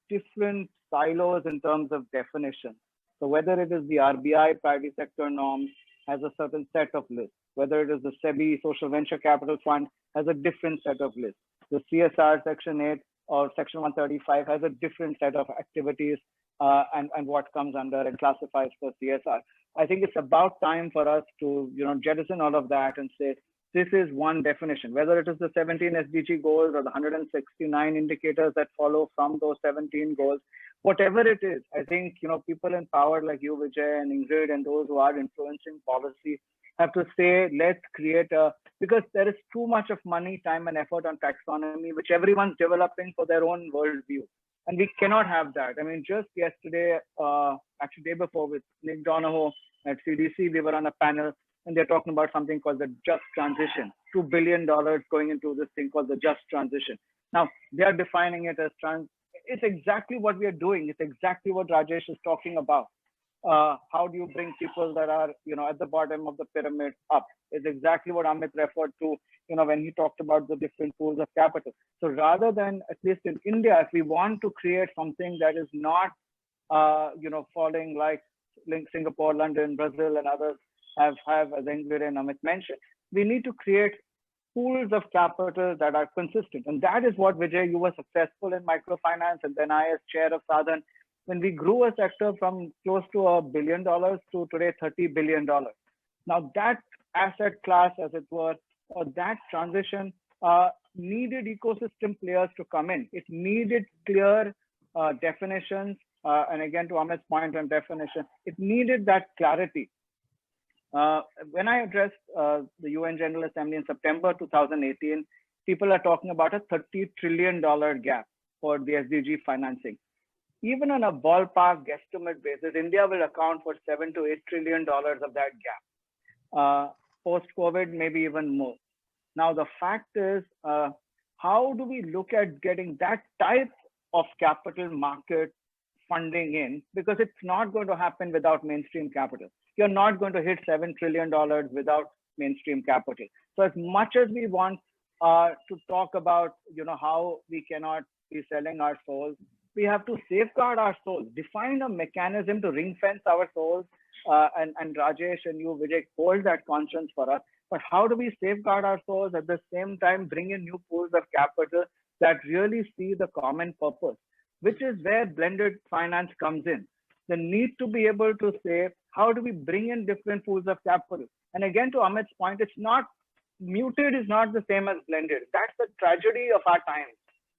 different silos in terms of definition. So whether it is the RBI private sector norms has a certain set of lists, whether it is the SEBI Social Venture Capital Fund has a different set of lists. The CSR Section 8 or Section 135 has a different set of activities and what comes under and classifies for CSR. I think it's about time for us to jettison all of that and say, this is one definition, whether it is the 17 SDG goals or the 169 indicators that follow from those 17 goals, whatever it is. I think, people in power like you, Vijay, and Ingrid, and those who are influencing policy have to say, let's create because there is too much of money, time, and effort on taxonomy, which everyone's developing for their own worldview. And we cannot have that. I mean, just yesterday, actually day before with Nick Donahoe at CDC, we were on a panel and they're talking about something called the just transition, $2 billion going into this thing called the just transition. Now, they are defining it as it's exactly what we are doing. It's exactly what Rajesh is talking about. How do you bring people that are, at the bottom of the pyramid up? It's exactly what Amit referred to, when he talked about the different pools of capital. So rather than, at least in India, if we want to create something that is not, falling like Singapore, London, Brazil, and others have as Ingrid and Amit mentioned, we need to create pools of capital that are consistent. And that is what, Vijay, you were successful in microfinance, and then I, as chair of Southern, when we grew a sector from close to $1 billion to today $30 billion. Now that asset class, as it were, or that transition needed ecosystem players to come in. It needed clear definitions. And again, to Amit's point on definition, it needed that clarity. When I addressed the UN General Assembly in September 2018, people are talking about a $30 trillion gap for the SDG financing. Even on a ballpark guesstimate basis, India will account for $7 to $8 trillion of that gap. Post-COVID, maybe even more. Now, the fact is, how do we look at getting that type of capital market funding in? Because it's not going to happen without mainstream capital. you're not going to hit $7 trillion without mainstream capital. So as much as we want to talk about, how we cannot be selling our souls, we have to safeguard our souls, define a mechanism to ring fence our souls. And Rajesh and you, Vijay, hold that conscience for us. But how do we safeguard our souls at the same time bring in new pools of capital that really see the common purpose, which is where blended finance comes in. The need to be able to say, how do we bring in different pools of capital? And again, to Amit's point, it's not, muted is not the same as blended. That's the tragedy of our times,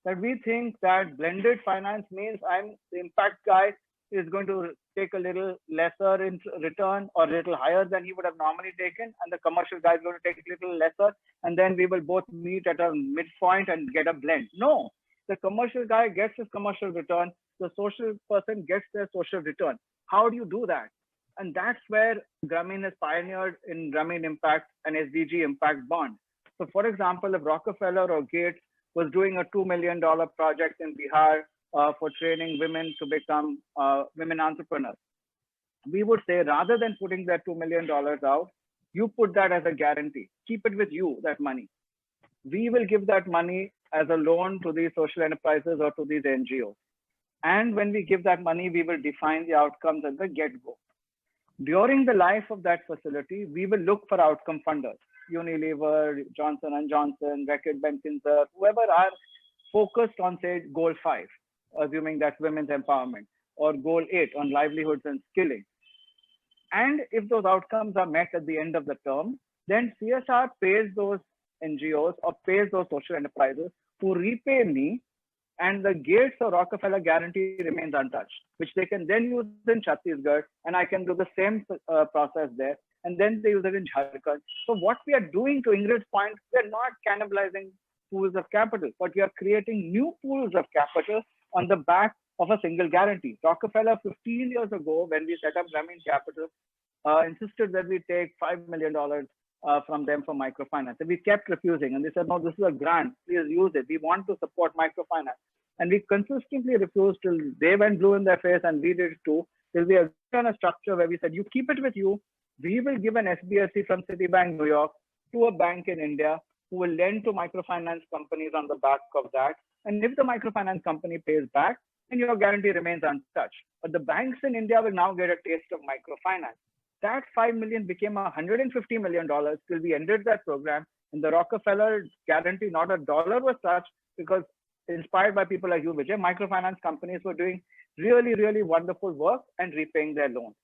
that we think that blended finance means I'm the impact guy is going to take a little lesser in return or a little higher than he would have normally taken, and the commercial guy is going to take a little lesser, and then we will both meet at a midpoint and get a blend. No, the commercial guy gets his commercial return, the social person gets their social return. How do you do that? And that's where Grameen has pioneered in Grameen Impact and SDG Impact Bond. So for example, if Rockefeller or Gates was doing a $2 million project in Bihar for training women to become women entrepreneurs, we would say, rather than putting that $2 million out, you put that as a guarantee. Keep it with you, that money. We will give that money as a loan to these social enterprises or to these NGOs. And when we give that money, we will define the outcomes at the get-go. During the life of that facility, we will look for outcome funders, Unilever, Johnson & Johnson, Reckitt Benckiser, whoever are focused on, say, goal 5, assuming that's women's empowerment, or goal 8 on livelihoods and skilling. And if those outcomes are met at the end of the term, then CSR pays those NGOs or pays those social enterprises who repay me, and the Gates or Rockefeller guarantee remains untouched, which they can then use in Chhattisgarh, and I can do the same process there, and then they use it in Jargon. So what we are doing, to Ingrid's point, we're not cannibalizing pools of capital, but we are creating new pools of capital on the back of a single guarantee. Rockefeller 15 years ago, when we set up Grameen Capital, insisted that we take $5 million from them for microfinance. And we kept refusing. And they said, no, this is a grant. Please use it. We want to support microfinance. And we consistently refused till they went blue in their face, and we did too, till we agreed on a structure where we said, you keep it with you. We will give an SBSC from Citibank, New York, to a bank in India who will lend to microfinance companies on the back of that. And if the microfinance company pays back, then your guarantee remains untouched. But the banks in India will now get a taste of microfinance. That $5 million became $150 million till we ended that program. And the Rockefeller guarantee, not a dollar was touched, because inspired by people like you, Vijay, microfinance companies were doing really, really wonderful work and repaying their loans.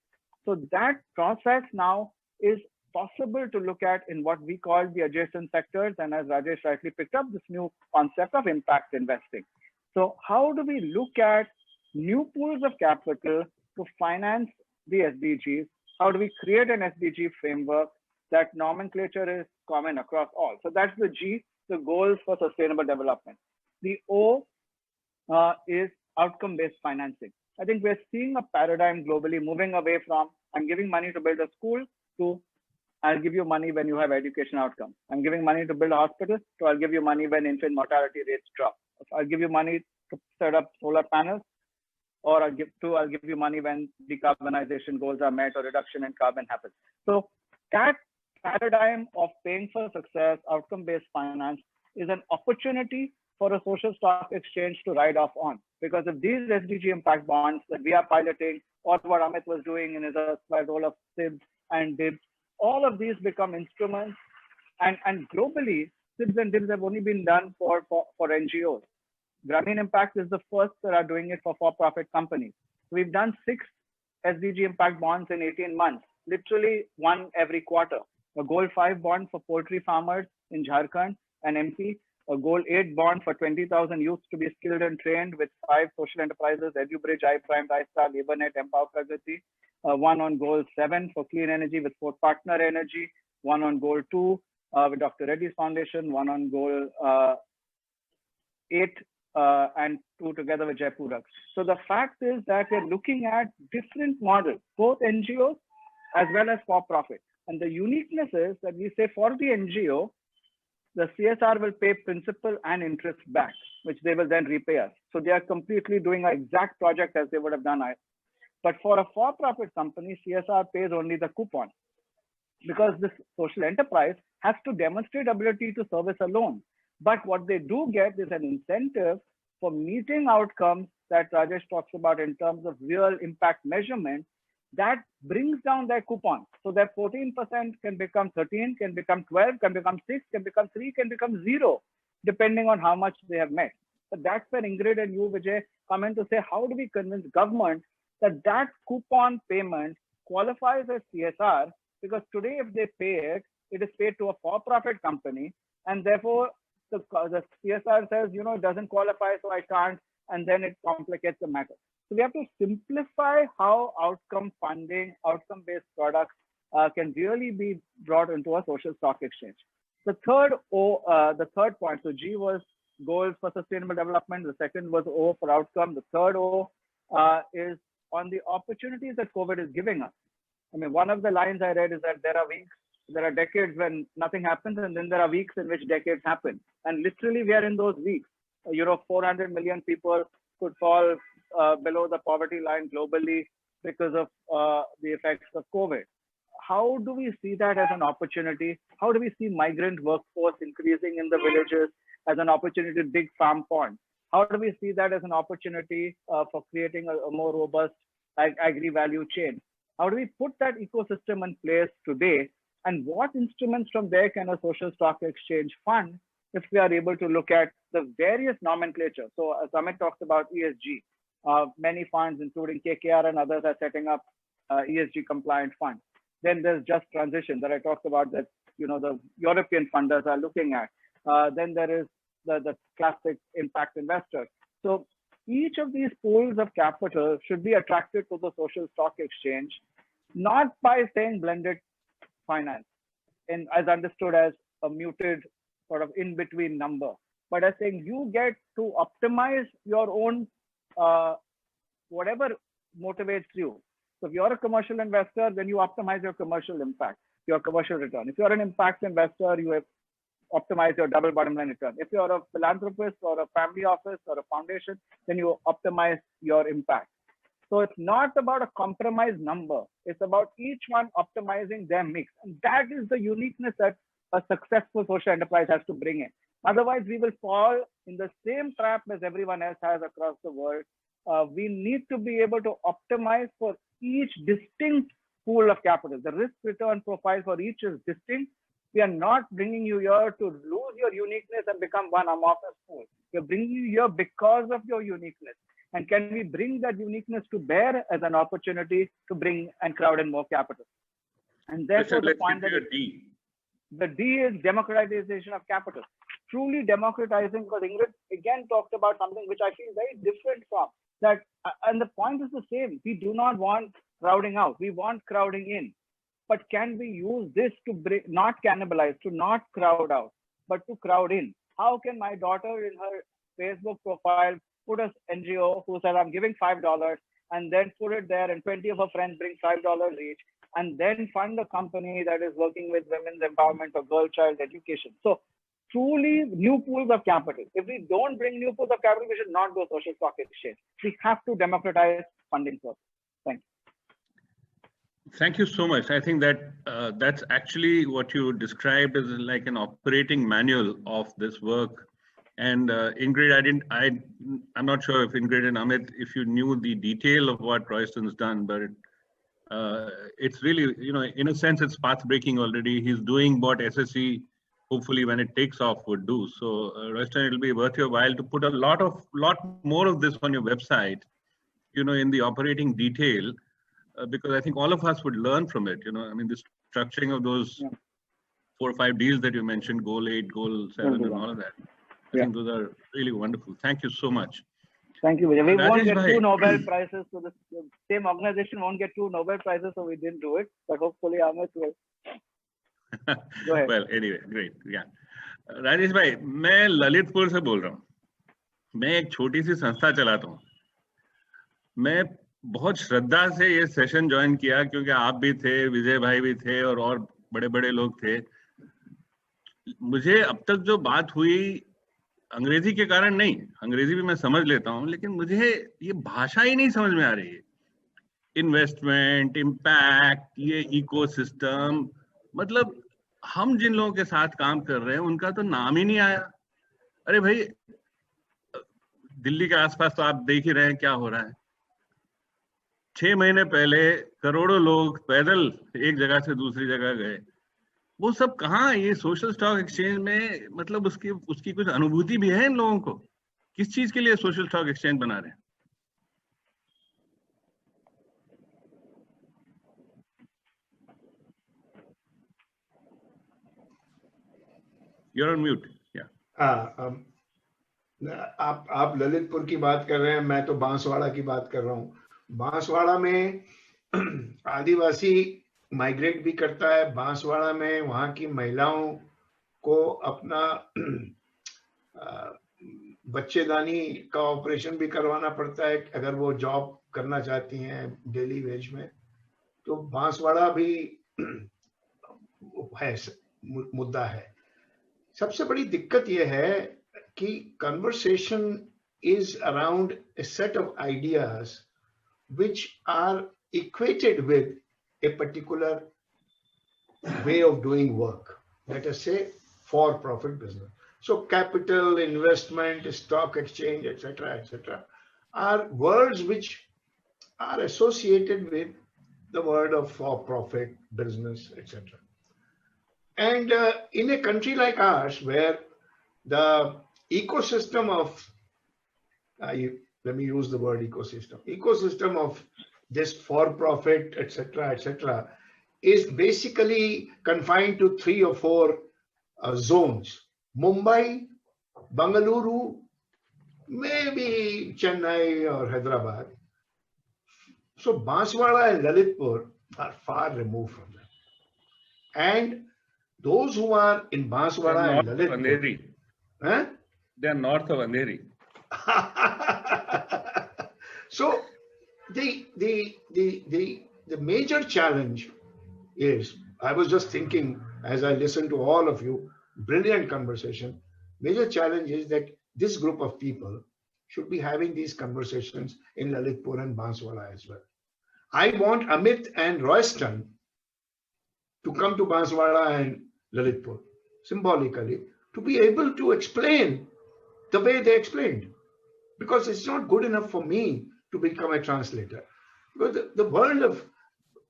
So that process now is possible to look at in what we call the adjacent sectors. And as Rajesh rightly picked up, this new concept of impact investing. So how do we look at new pools of capital to finance the SDGs? How do we create an SDG framework that nomenclature is common across all? So that's the G, the goals for sustainable development. The O is outcome-based financing. I think we're seeing a paradigm globally moving away from I'm giving money to build a school to I'll give you money when you have education outcomes. I'm giving money to build a hospital, so I'll give you money when infant mortality rates drop. I'll give you money to set up solar panels, or I'll give you money when decarbonization goals are met or reduction in carbon happens. So that paradigm of paying for success, outcome-based finance, is an opportunity for a social stock exchange to ride off on. Because if these SDG impact bonds that we are piloting, or what Amit was doing in his role of SIBs and DIBs, all of these become instruments. And globally, SIBs and DIBs have only been done for NGOs. Grameen Impact is the first that are doing it for for-profit companies. We've done 6 SDG impact bonds in 18 months, literally one every quarter. A Goal 5 bond for poultry farmers in Jargon and MP, a Goal 8 bond for 20,000 youths to be skilled and trained with 5 social enterprises, EduBridge, iPrime, iStar, LaborNet, Empower Pragati, one on Goal 7 for clean energy with Fort Partner Energy, one on Goal 2 with Dr. Reddy's Foundation, one on Goal 8 and 2 together with Jaipurak. So the fact is that we're looking at different models, both NGOs as well as for-profit. And the uniqueness is that we say for the NGO, the CSR will pay principal and interest back, which they will then repay us. So they are completely doing an exact project as they would have done. But for a for-profit company, CSR pays only the coupon, because this social enterprise has to demonstrate ability to service a loan. But what they do get is an incentive for meeting outcomes that Rajesh talks about in terms of real impact measurement that brings down their coupon. So that 14% can become 13, can become 12, can become 6, can become 3, can become 0, depending on how much they have met. But that's where Ingrid and you, Vijay, come in to say, how do we convince government that that coupon payment qualifies as CSR? Because today, if they pay it, it is paid to a for-profit company, and therefore the CSR says, it doesn't qualify, so I can't, and then it complicates the matter. So we have to simplify how outcome funding, outcome-based products can really be brought into a social stock exchange. The third point, so G was goals for sustainable development. The second was O for outcome. The third O is on the opportunities that COVID is giving us. I mean, one of the lines I read is that there are decades when nothing happens, and then there are weeks in which decades happen. And literally, we are in those weeks. 400 million people could fall below the poverty line globally because of the effects of COVID. How do we see that as an opportunity? How do we see migrant workforce increasing in the villages as an opportunity to dig farm ponds? How do we see that as an opportunity for creating a more robust agri-value chain? How do we put that ecosystem in place today? And what instruments from there can a social stock exchange fund if we are able to look at the various nomenclature? So as Amit talks about ESG, many funds, including KKR and others, are setting up ESG compliant funds. Then there's just transition that I talked about that the European funders are looking at. Then there is the classic impact investor. So each of these pools of capital should be attracted to the social stock exchange, not by saying blended finance, and as understood as a muted sort of in-between number, but as saying you get to optimize your own whatever motivates you. So if you're a commercial investor, then you optimize your commercial impact, your commercial return. If you're an impact investor, you have optimize your double bottom line return. If you're a philanthropist or a family office or a foundation, then you optimize your impact. So it's not about a compromised number. It's about each one optimizing their mix. And that is the uniqueness that a successful social enterprise has to bring in. Otherwise, we will fall in the same trap as everyone else has across the world. We need to be able to optimize for each distinct pool of capital. The risk return profile for each is distinct. We are not bringing you here to lose your uniqueness and become one amorphous pool. We're bringing you here because of your uniqueness. And can we bring that uniqueness to bear as an opportunity to bring and crowd in more capital? And therefore, the point that the D is democratization of capital. Truly democratizing, because Ingrid again talked about something which I feel very different from that. And the point is the same. We do not want crowding out. We want crowding in. But can we use this to bring, not cannibalize, to not crowd out, but to crowd in? How can my daughter in her Facebook profile put an NGO who said, I'm giving $5, and then put it there, and 20 of her friends bring $5 each, and then fund a company that is working with women's empowerment or girl child education? So truly new pools of capital. If we don't bring new pools of capital, we should not go social stock exchange. We have to democratize funding sources. Thank you. Thank you so much. I think that that's actually what you described as like an operating manual of this work. And Ingrid, I'm not sure if Ingrid and Amit, if you knew the detail of what Royston's done, but it's really, in a sense, it's path breaking already. He's doing what SSE, hopefully when it takes off, would do. So Royston, it'll be worth your while to put a lot more of this on your website, in the operating detail. Because I think all of us would learn from it. I mean, the structuring of those 4 or 5 deals that you mentioned, goal 8, goal 7, and all of that. I think those are really wonderful. Thank you so much. Thank you, Vijay. We won't get 2 Nobel Prizes. So the same organization won't get 2 Nobel Prizes, so we didn't do it. But hopefully, Amit will. Go ahead. Well, anyway, great. Yeah. Rajesh भाई, मैं ललितपुर से बोल रहा हूँ. मैं एक छोटी सी संस्था चलाता हूँ. मैं बहुत श्रद्धा से ये सेशन ज्वाइन किया क्योंकि आप भी थे, विजय भाई भी थे और बड़े लोग थे. मुझे अब तक जो बात हुई अंग्रेजी के कारण नहीं, अंग्रेजी भी मैं समझ लेता हूँ, लेकिन मुझे ये भाषा ही नहीं समझ में आ रही है इन्वेस्टमेंट, इम्पैक्ट, ये इकोसिस्टम, मतलब हम जिन लोगों के साथ काम कर रहे हैं उनका तो नाम ही नहीं आया। अरे भाई, दिल्ली के आसपास तो आप देख ही रहे हैं क्या हो रहा है। 6 महीने पहले करोड़ों लोग पैदल एक जगह से दूसरी जगह गए। वो सब कहाँ, ये सोशल स्टॉक एक्सचेंज में, मतलब उसकी कुछ अनुभूति भी है इन लोगों को? किस चीज के लिए सोशल स्टॉक एक्सचेंज बना रहे हैं? You're on mute. Yeah. आप ललितपुर की बात कर रहे हैं, मैं तो बांसवाड़ा की बात कर रहा हूँ। बांसवाड़ा में आदिवासी माइग्रेट भी करता है। बांसवाड़ा में वहाँ की महिलाओं को अपना बच्चेदानी का ऑपरेशन भी करवाना पड़ता है अगर वो जॉब करना चाहती हैं डेली वेज में। तो बांसवाड़ा भी है, मुद्दा है। सबसे बड़ी दिक्कत यह है कि conversation is around a set of ideas which are equated with a particular way of doing work. Let us say for-profit business. So capital, investment, stock exchange, etc., are words which are associated with the word of for-profit business, etc. And in a country like ours, where the ecosystem of, let me use the word ecosystem of this for-profit, etc., is basically confined to 3 or 4 zones: Mumbai, Bangalore, maybe Chennai or Hyderabad. So Banswara and Lalitpur are far removed from that. And those who are in Banswara and Lalitpur, huh? They are north of Andheri. So the major challenge is, I was just thinking as I listened to all of you, brilliant conversation. Major challenge is that this group of people should be having these conversations in Lalitpur and Banswara as well. I want Amit and Royston to come to Banswara and Lalitpur symbolically to be able to explain the way they explained, because it's not good enough for me to become a translator. Because the world of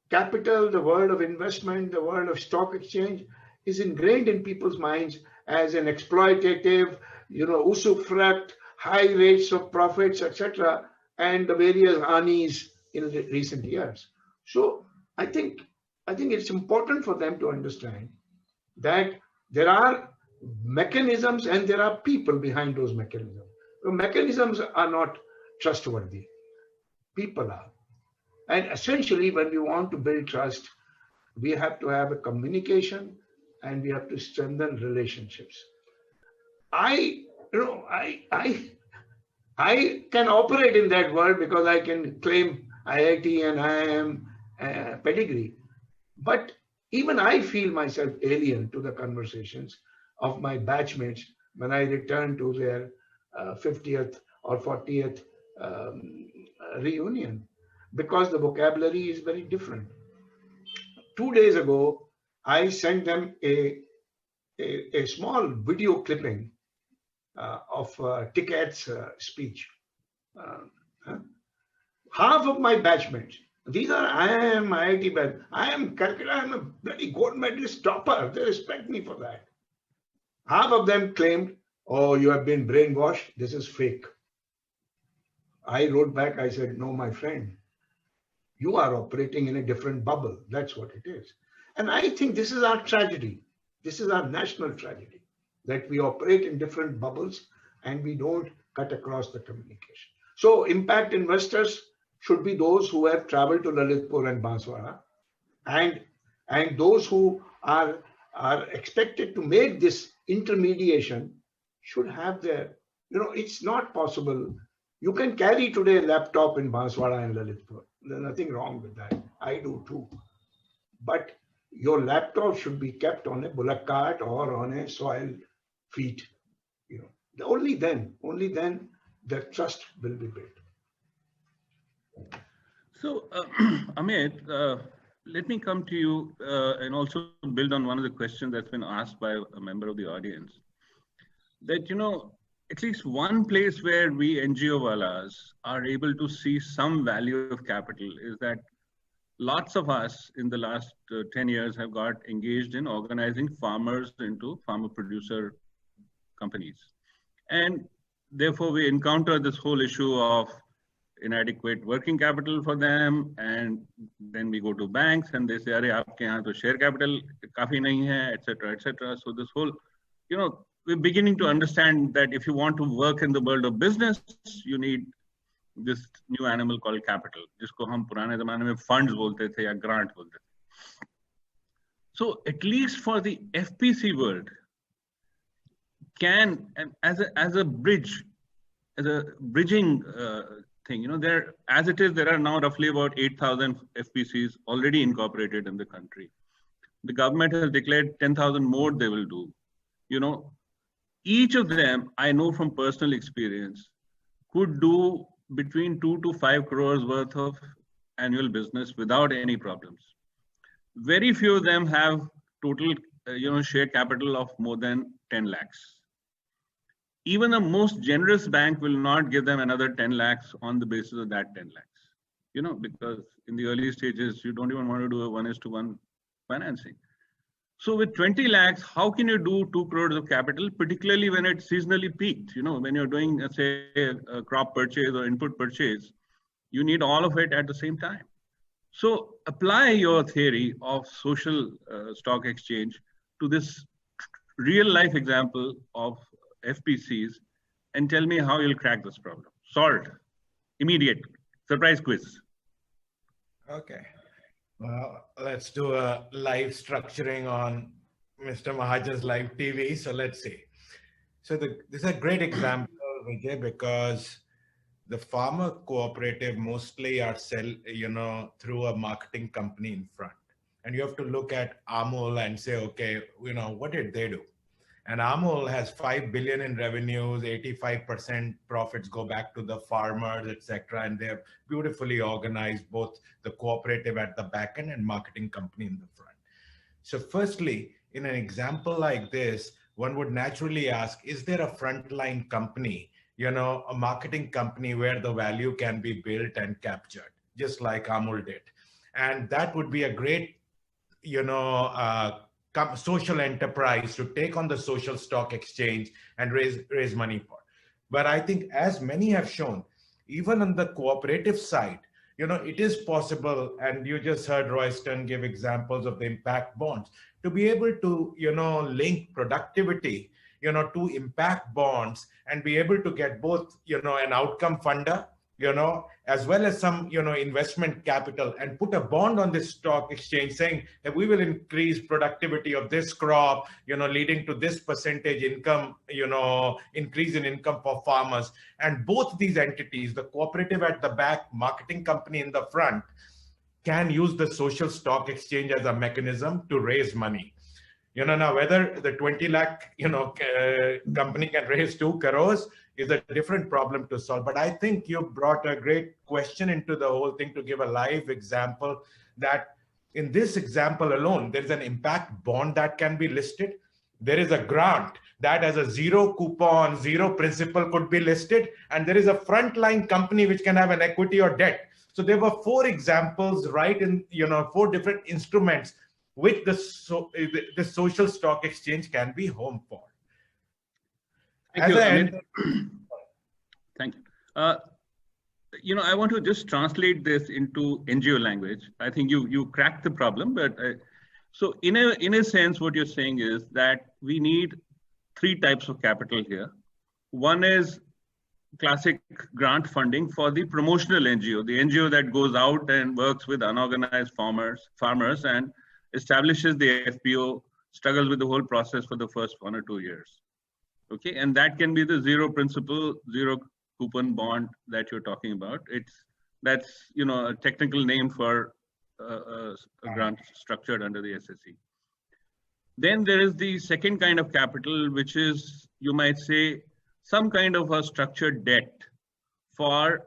capital, the world of investment, the world of stock exchange is ingrained in people's minds as an exploitative, usufruct, high rates of profits, etc., and the various anis in recent years. So I think it's important for them to understand that there are mechanisms and there are people behind those mechanisms. The mechanisms are not trustworthy. People are. And essentially, when we want to build trust, we have to have a communication and we have to strengthen relationships. I can operate in that world because I can claim IIT and IIM pedigree. But even I feel myself alien to the conversations of my batchmates when I return to their 50th or 40th reunion, because the vocabulary is very different. 2 days ago, I sent them a small video clipping of Ticket's speech. Half of my batchmates, these are IIM, IIT batch. I am Calcutta, I am a bloody gold medalist topper. They respect me for that. Half of them claimed, oh, you have been brainwashed. This is fake. I wrote back, I said, no, my friend, you are operating in a different bubble. That's what it is. And I think this is our tragedy. This is our national tragedy, that we operate in different bubbles and we don't cut across the communication. So impact investors should be those who have traveled to Lalitpur and Banswara, and those who are expected to make this intermediation should have their, it's not possible. You can carry today a laptop in Banswara and Lalitpur. There's nothing wrong with that. I do too. But your laptop should be kept on a bullock cart or on a soil feet. Only then the trust will be built. So, Amit, let me come to you and also build on one of the questions that's been asked by a member of the audience. That, at least one place where we NGO walas are able to see some value of capital is that lots of us in the last 10 years have got engaged in organizing farmers into farmer producer companies. And therefore, we encounter this whole issue of inadequate working capital for them, and then we go to banks and they say, "Arey, aapke yahan to share capital kafi nahi hai," etc., etc. So this whole, we're beginning to understand that if you want to work in the world of business, you need this new animal called capital, jisko hum purane zamane mein funds bolte the ya grant bolte the. So at least for the FPC world, can, and as a bridge, as a bridging thing, there, as it is, there are now roughly about 8,000 FPCs already incorporated in the country. The government has declared 10,000 more they will do. Each of them, I know from personal experience, could do between 2 to 5 crores worth of annual business without any problems. Very few of them have total, share capital of more than 10 lakhs. Even the most generous bank will not give them another 10 lakhs on the basis of that 10 lakhs, because in the early stages, you don't even want to do a 1:1 financing. So with 20 lakhs, how can you do 2 crores of capital, particularly when it's seasonally peaked? When you're doing, say, a crop purchase or input purchase, you need all of it at the same time. So apply your theory of social stock exchange to this real life example of FPCs and tell me how you'll crack this problem. Solved. Immediate. Surprise quiz. Okay. Well, let's do a live structuring on Mr. Mahajan's live TV. So let's see. So this is a great example, Vijay, because the farmer cooperative mostly are through a marketing company in front. And you have to look at Amul and say, okay, what did they do? And Amul has 5 billion in revenues, 85% profits go back to the farmers, etc. And they're beautifully organized, both the cooperative at the back end and marketing company in the front. So firstly, in an example like this, one would naturally ask, is there a frontline company, a marketing company where the value can be built and captured, just like Amul did? And that would be a great, social enterprise to take on the social stock exchange and raise money for. But I think, as many have shown, even on the cooperative side, it is possible, and you just heard Royston give examples of the impact bonds, to be able to, link productivity, to impact bonds and be able to get both, an outcome funder, as well as some, investment capital, and put a bond on this stock exchange saying that we will increase productivity of this crop, leading to this percentage income, increase in income for farmers. And both these entities, the cooperative at the back, marketing company in the front, can use the social stock exchange as a mechanism to raise money. Now whether the 20 lakh, company can raise 2 crores is a different problem to solve. But I think you brought a great question into the whole thing to give a live example that in this example alone, there is an impact bond that can be listed. There is a grant that as a 0 coupon, 0 principal could be listed. And there is a frontline company which can have an equity or debt. So there were 4 examples, right? In, 4 different instruments which the social stock exchange can be home for. Thank you, Amit. Thank you. I want to just translate this into NGO language. I think you cracked the problem, but so in a sense, what you're saying is that we need 3 types of capital here. One is classic grant funding for the promotional NGO, the NGO that goes out and works with unorganized farmers and establishes the FPO, struggles with the whole process for the first 1 or 2 years. Okay, and that can be the 0 principal, 0 coupon bond that you're talking about. That's a technical name for a grant structured under the SSE. Then there is the second kind of capital, which is, you might say, some kind of a structured debt for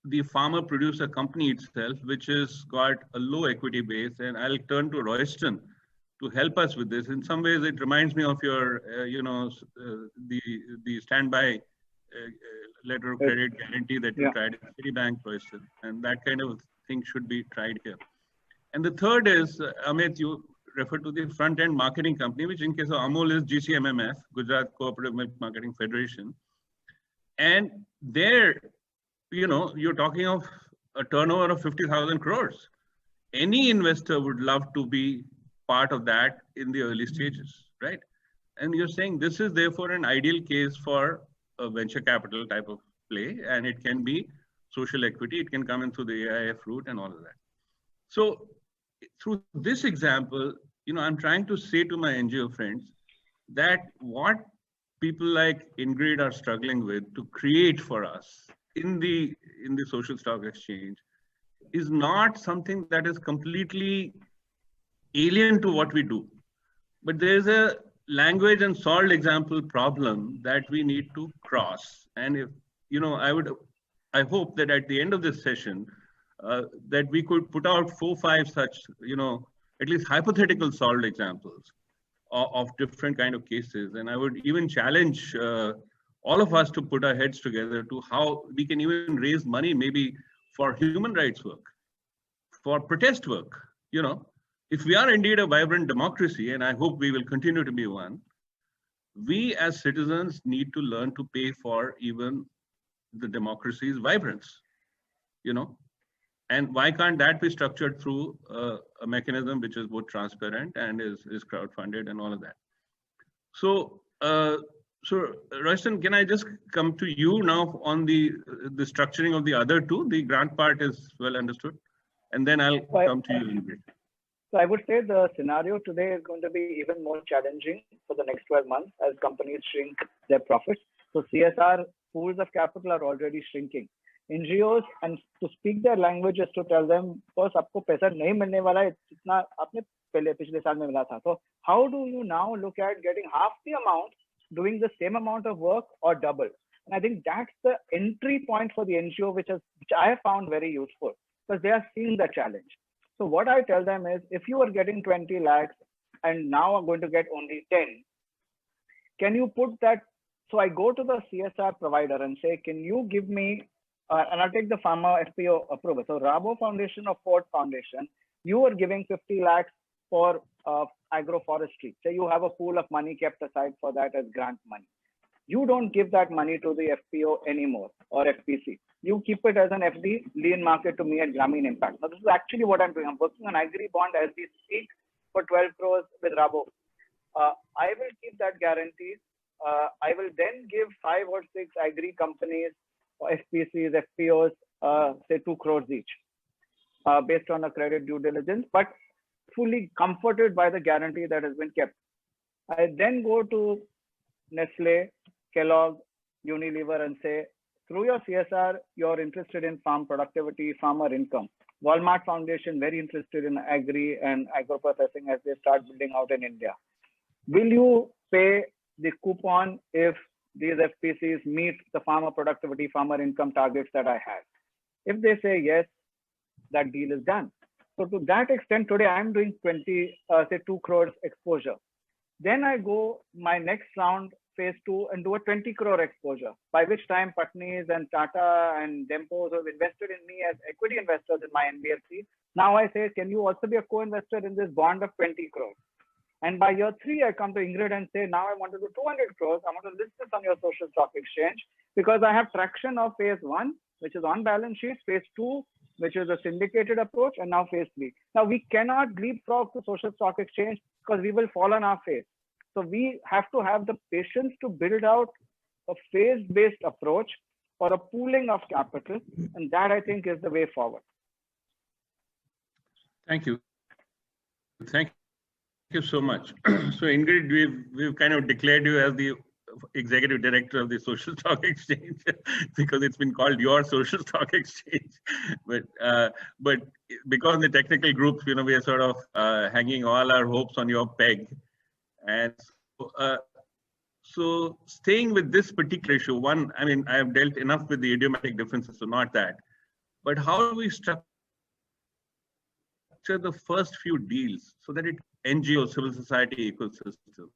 the farmer producer company itself, which has got a low equity base. And I'll turn to Royston to help us with this. In some ways, it reminds me of your, the standby letter of credit guarantee that you tried at Citibank, Royston. And that kind of thing should be tried here. And the third is, Amit, you referred to the front-end marketing company, which in case of Amul is GCMMF, Gujarat Cooperative Milk Marketing Federation. And there, you're talking of a turnover of 50,000 crores. Any investor would love to be part of that in the early stages, right? And you're saying this is therefore an ideal case for a venture capital type of play, and it can be social equity. It can come in through the AIF route and all of that. So through this example, I'm trying to say to my NGO friends that what people like Ingrid are struggling with to create for us in the social stock exchange is not something that is completely alien to what we do. But there's a language and solved example problem that we need to cross. And if, I hope that at the end of this session, that we could put out 4-5 such, at least hypothetical solved examples of different kind of cases. And I would even challenge all of us to put our heads together to how we can even raise money, maybe for human rights work, for protest work. If we are indeed a vibrant democracy, and I hope we will continue to be one, we as citizens need to learn to pay for even the democracy's vibrance, And why can't that be structured through a mechanism which is both transparent and is crowdfunded and all of that? So, Royston, can I just come to you now on the structuring of the other two? The grant part is well understood, and then I'll come to you, Ingrid. So I would say the scenario today is going to be even more challenging for the next 12 months as companies shrink their profits. So CSR pools of capital are already shrinking. NGOs, and to speak their language is to tell them, boss, आपको पैसा नहीं मिलने वाला है जितना आपने पिछले साल में मिला था. So how do you now look at getting half the amount, doing the same amount of work or double? And I think that's the entry point for the NGO, which I have found very useful because they are seeing the challenge. So what I tell them is, if you are getting 20 lakhs and now are going to get only 10, can you put that? So I go to the CSR provider and say, can you give me, and I'll take the Pharma FPO approval. So Rabo Foundation or Ford Foundation, you are giving 50 lakhs for agroforestry. Say you have a pool of money kept aside for that as grant money. You don't give that money to the FPO anymore or FPC. You keep it as an FD, lean market to me at Grameen Impact. Now, this is actually what I'm doing. I'm working on agri bond as we speak for 12 crores with Rabo. I will keep that guarantee. I will then give 5 or 6 agri companies, or FPCs, FPOs, say 2 crores each, based on a credit due diligence, but fully comforted by the guarantee that has been kept. I then go to Nestle, Kellogg, Unilever and say, through your CSR, you're interested in farm productivity, farmer income. Walmart Foundation, very interested in agri and agro-processing as they start building out in India. Will you pay the coupon if these FPCs meet the farmer productivity, farmer income targets that I had? If they say yes, that deal is done. So to that extent, today I'm doing 2 crores exposure. Then I go my next round, phase 2, and do a 20 crore exposure, by which time Patnis and Tata and Dempos who have invested in me as equity investors in my NBFC. Now I say, can you also be a co-investor in this bond of 20 crores? And by year 3, I come to Ingrid and say, now I want to do 200 crores. I want to list this on your social stock exchange because I have traction of phase 1, which is on balance sheet, phase 2, which is a syndicated approach, and now phase 3. Now we cannot leapfrog to social stock exchange because we will fall on our face. So we have to have the patience to build out a phase-based approach or a pooling of capital, and that I think is the way forward. Thank you. Thank you so much. So Ingrid, we've kind of declared you as the executive director of the social stock exchange because it's been called your social stock exchange. But because the technical group, we are sort of hanging all our hopes on your peg. And so staying with this particular issue, one, I mean, I have dealt enough with the idiomatic differences, so not that. But how do we structure the first few deals so that it NGO, civil society ecosystem,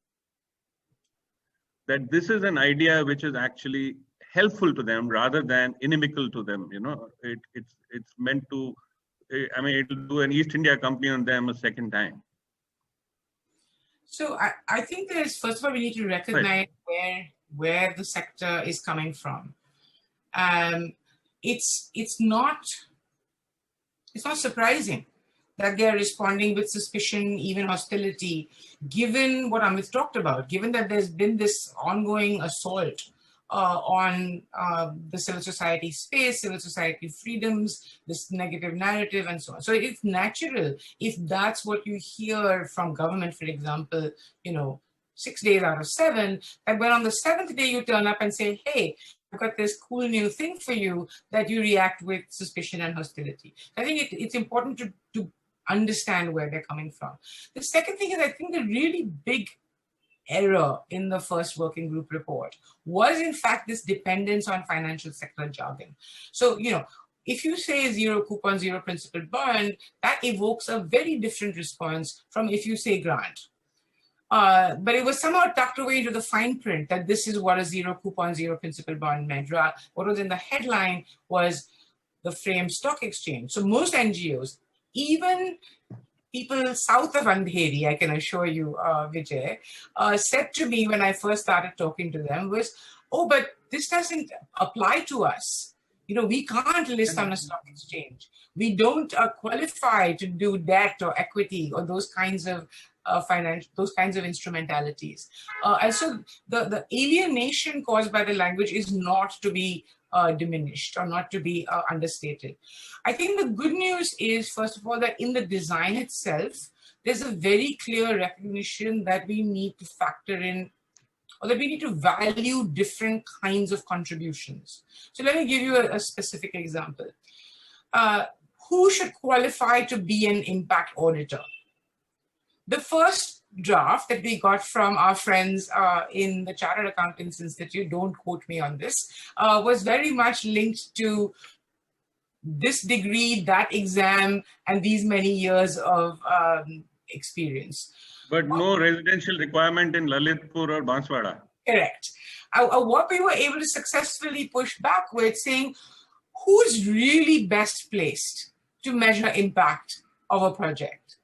that this is an idea which is actually helpful to them rather than inimical to them. It's meant to, I mean, it'll do an East India company on them a second time. So I think there's, first of all, we need to recognize where the sector is coming from. It's not surprising that they're responding with suspicion, even hostility, given what Amit talked about, given that there's been this ongoing assault on the civil society space, civil society freedoms, this negative narrative, and so on. So it's natural, if that's what you hear from government, for example, 6 days out of 7, that when on the 7th day you turn up and say, hey, I've got this cool new thing for you, that you react with suspicion and hostility. I think it's important to understand where they're coming from. The second thing is, I think the really big error in the first working group report was, in fact, this dependence on financial sector jargon. So, if you say zero coupon, zero principal bond, that evokes a very different response from if you say grant. But it was somehow tucked away into the fine print that this is what a zero coupon, zero principal bond meant. What was in the headline was the frame stock exchange. So most NGOs, even people south of Andheri, I can assure you, Vijay, said to me when I first started talking to them was, oh, but this doesn't apply to us. We can't list on a stock exchange. We don't qualify to do debt or equity or those kinds of instrumentalities. And so the alienation caused by the language is not to be diminished or not to be understated. I think the good news is, first of all, that in the design itself, there's a very clear recognition that we need to factor in, or that we need to value different kinds of contributions. So let me give you a specific example. Who should qualify to be an impact auditor? The first draft that we got from our friends in the Chartered Accountants Institute, don't quote me on this, was very much linked to this degree, that exam, and these many years of experience. But no residential requirement in Lalitpur or Banswara. Correct. What we were able to successfully push back with, saying who's really best placed to measure impact of a project?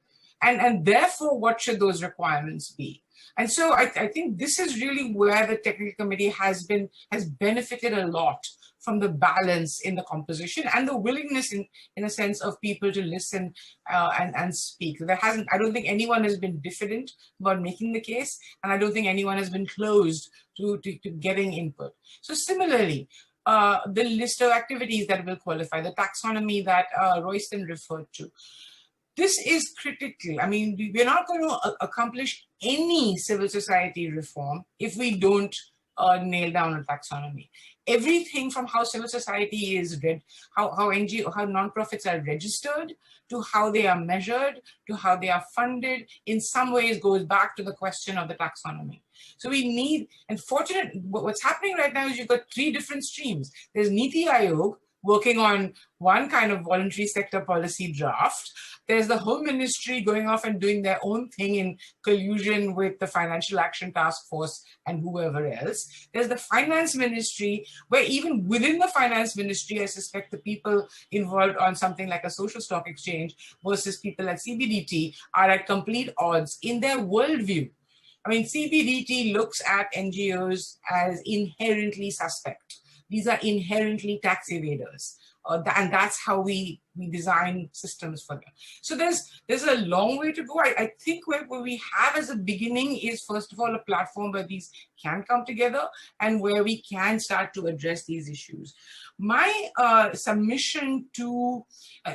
And therefore, what should those requirements be? And so I think this is really where the technical committee has benefited a lot from the balance in the composition and the willingness, in a sense, of people to listen and speak. I don't think anyone has been diffident about making the case, and I don't think anyone has been closed to getting input. So similarly, the list of activities that will qualify, the taxonomy that Royston referred to. This is critical. I mean, we're not going to accomplish any civil society reform if we don't nail down a taxonomy. Everything from how civil society is read, how nonprofits are registered, to how they are measured, to how they are funded, in some ways goes back to the question of the taxonomy. So we need, and what's happening right now is you've got 3 different streams. There's Niti Aayog working on one kind of voluntary sector policy draft. There's the Home Ministry going off and doing their own thing in collusion with the Financial Action Task Force and whoever else. There's the Finance Ministry, where even within the Finance Ministry, I suspect the people involved on something like a social stock exchange versus people at CBDT are at complete odds in their worldview. I mean, CBDT looks at NGOs as inherently suspect. These are inherently tax evaders. And that's how we design systems for them. So there's a long way to go. I think what we have as a beginning is, first of all, a platform where these can come together and where we can start to address these issues. My submission to,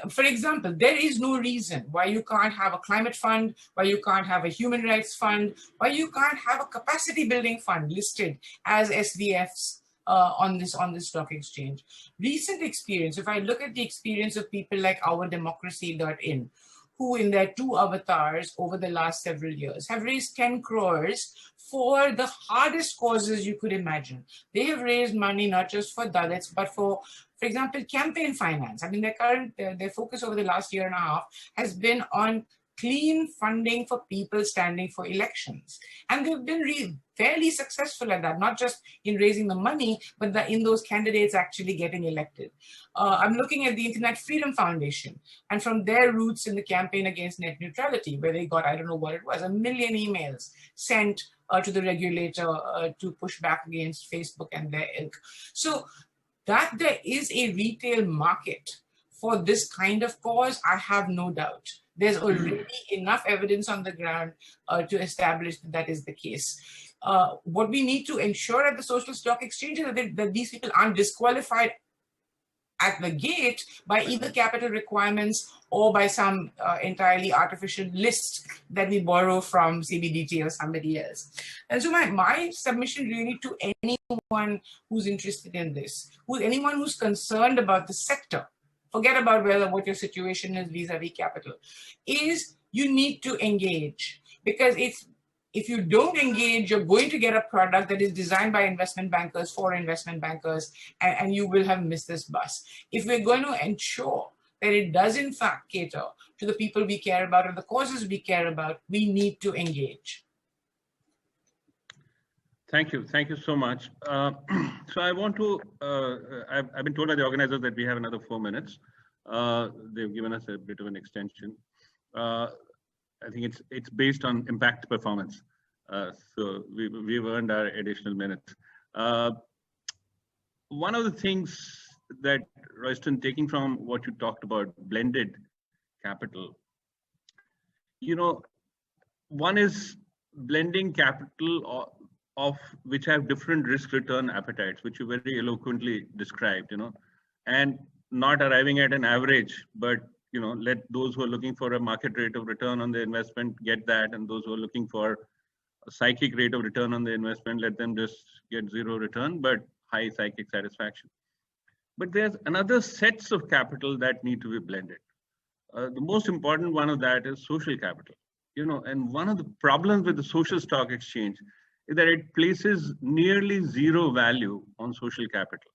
for example, there is no reason why you can't have a climate fund, why you can't have a human rights fund, why you can't have a capacity building fund listed as SVFs on this stock exchange. Recent experience, if I look at the experience of people like ourdemocracy.in, who in their 2 avatars over the last several years have raised 10 crores for the hardest causes you could imagine. They have raised money not just for Dalits, but for For example, campaign finance. I mean, their focus over the last year and a half has been on clean funding for people standing for elections. And they've been fairly successful at that, not just in raising the money, but in those candidates actually getting elected. I'm looking at the Internet Freedom Foundation, and from their roots in the campaign against net neutrality, where they got, I don't know what it was, 1 million emails sent to the regulator to push back against Facebook and their ilk. So that there is a retail market for this kind of cause, I have no doubt. There's already enough evidence on the ground to establish that that is the case. What we need to ensure at the social stock exchange is that these people aren't disqualified at the gate by either capital requirements or by some entirely artificial list that we borrow from CBDT or somebody else. And so my submission really to anyone who's interested in this, anyone who's concerned about the sector, forget about what your situation is vis-a-vis capital, is you need to engage. Because if you don't engage, you're going to get a product that is designed by investment bankers for investment bankers, and you will have missed this bus. If we're going to ensure that it does in fact cater to the people we care about and the causes we care about, we need to engage. Thank you so much. So I want to, I've been told by the organizers that we have another 4 minutes. They've given us a bit of an extension. I think it's based on impact performance. So we've earned our additional minutes. One of the things that, Royston, taking from what you talked about, blended capital, one is blending capital of which have different risk return appetites, which you very eloquently described, and not arriving at an average, but let those who are looking for a market rate of return on the investment get that, and those who are looking for a psychic rate of return on the investment, let them just get zero return, but high psychic satisfaction. But there's another sets of capital that need to be blended. The most important one of that is social capital. And one of the problems with the social stock exchange is that it places nearly zero value on social capital.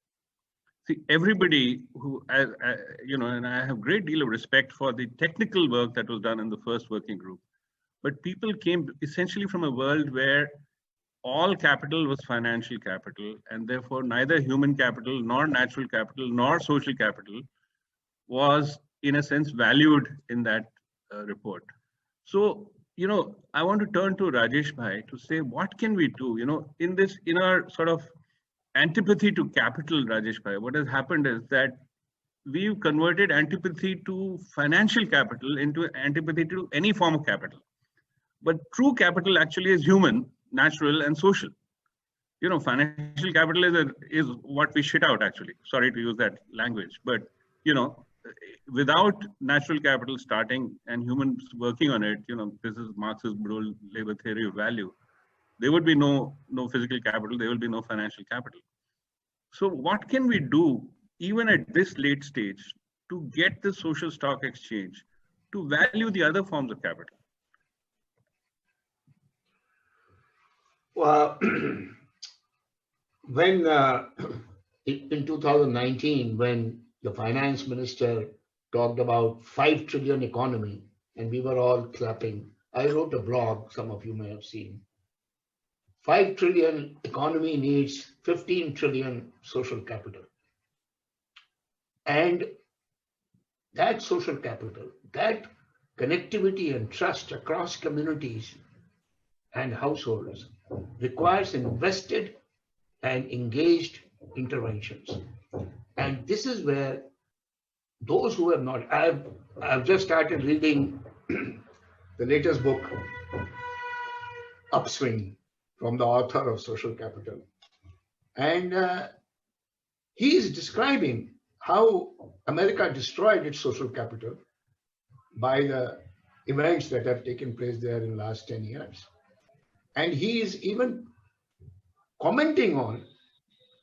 See, everybody who, and I have a great deal of respect for the technical work that was done in the first working group, but people came essentially from a world where all capital was financial capital, and therefore neither human capital, nor natural capital, nor social capital was, in a sense, valued in that report. So, I want to turn to Rajesh Bhai to say, what can we do, in our sort of antipathy to capital, Rajesh Bhai, what has happened is that we've converted antipathy to financial capital into antipathy to any form of capital. But true capital actually is human, natural, and social. Financial capital is what we shit out, actually. Sorry to use that language, but without natural capital starting and humans working on it, this is Marx's brutal labor theory of value. There would be no physical capital, there will be no financial capital. So what can we do, even at this late stage, to get the social stock exchange to value the other forms of capital? Well, when in 2019, when the finance minister talked about 5 trillion economy, and we were all clapping, I wrote a blog, some of you may have seen. 5 trillion economy needs 15 trillion social capital. And that social capital, that connectivity and trust across communities and households requires invested and engaged interventions. And this is where those who have not, I've just started reading the latest book, Upswing, from the author of Social Capital. And he is describing how America destroyed its social capital by the events that have taken place there in the last 10 years. And he is even commenting on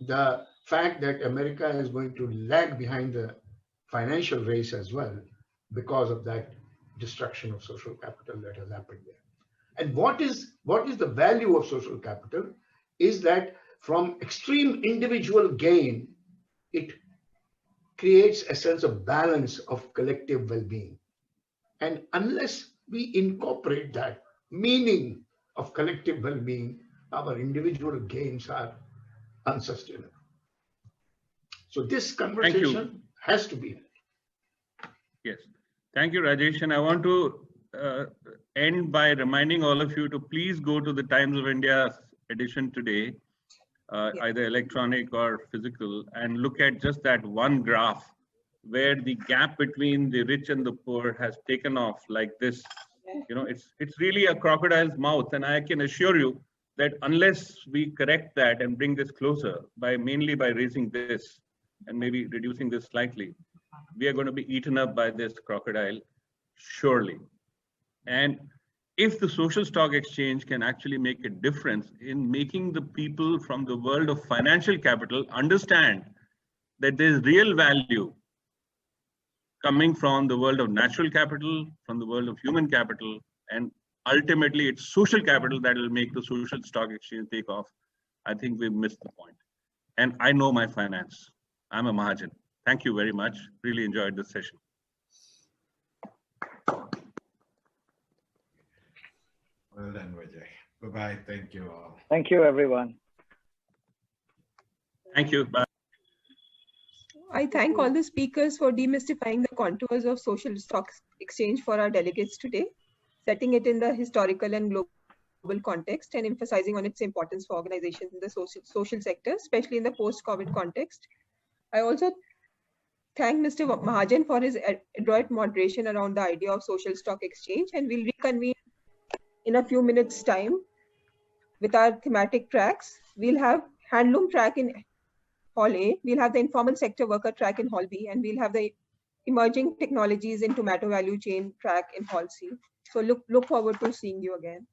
the fact that America is going to lag behind the financial race as well because of that destruction of social capital that has happened there. And what is the value of social capital is that from extreme individual gain, it creates a sense of balance of collective well-being. And unless we incorporate that meaning of collective well-being, our individual gains are unsustainable. So this conversation has to be. Yes. Thank you, Rajesh. And I want to end by reminding all of you to please go to the Times of India edition today, either electronic or physical, and look at just that one graph where the gap between the rich and the poor has taken off like this. You know, it's really a crocodile's mouth. And I can assure you that unless we correct that and bring this closer mainly by raising this and maybe reducing this slightly, we are going to be eaten up by this crocodile, surely. And if the social stock exchange can actually make a difference in making the people from the world of financial capital understand that there's real value coming from the world of natural capital, from the world of human capital, and ultimately it's social capital that will make the social stock exchange take off, I think we've missed the point. And I know my finance. I'm a Mahajan. Thank you very much. Really enjoyed this session. Well done, Vijay. Bye-bye. Thank you all. Thank you, everyone. Thank you. Bye. I thank all the speakers for demystifying the contours of social stock exchange for our delegates today, setting it in the historical and global context and emphasizing on its importance for organizations in the social sector, especially in the post-COVID context. I also thank Mr. Mahajan for his adroit moderation around the idea of social stock exchange, and we'll reconvene in a few minutes' time with our thematic tracks. We'll have handloom track in Hall A, we'll have the informal sector worker track in Hall B, and we'll have the emerging technologies in tomato value chain track in Hall C. So look forward to seeing you again.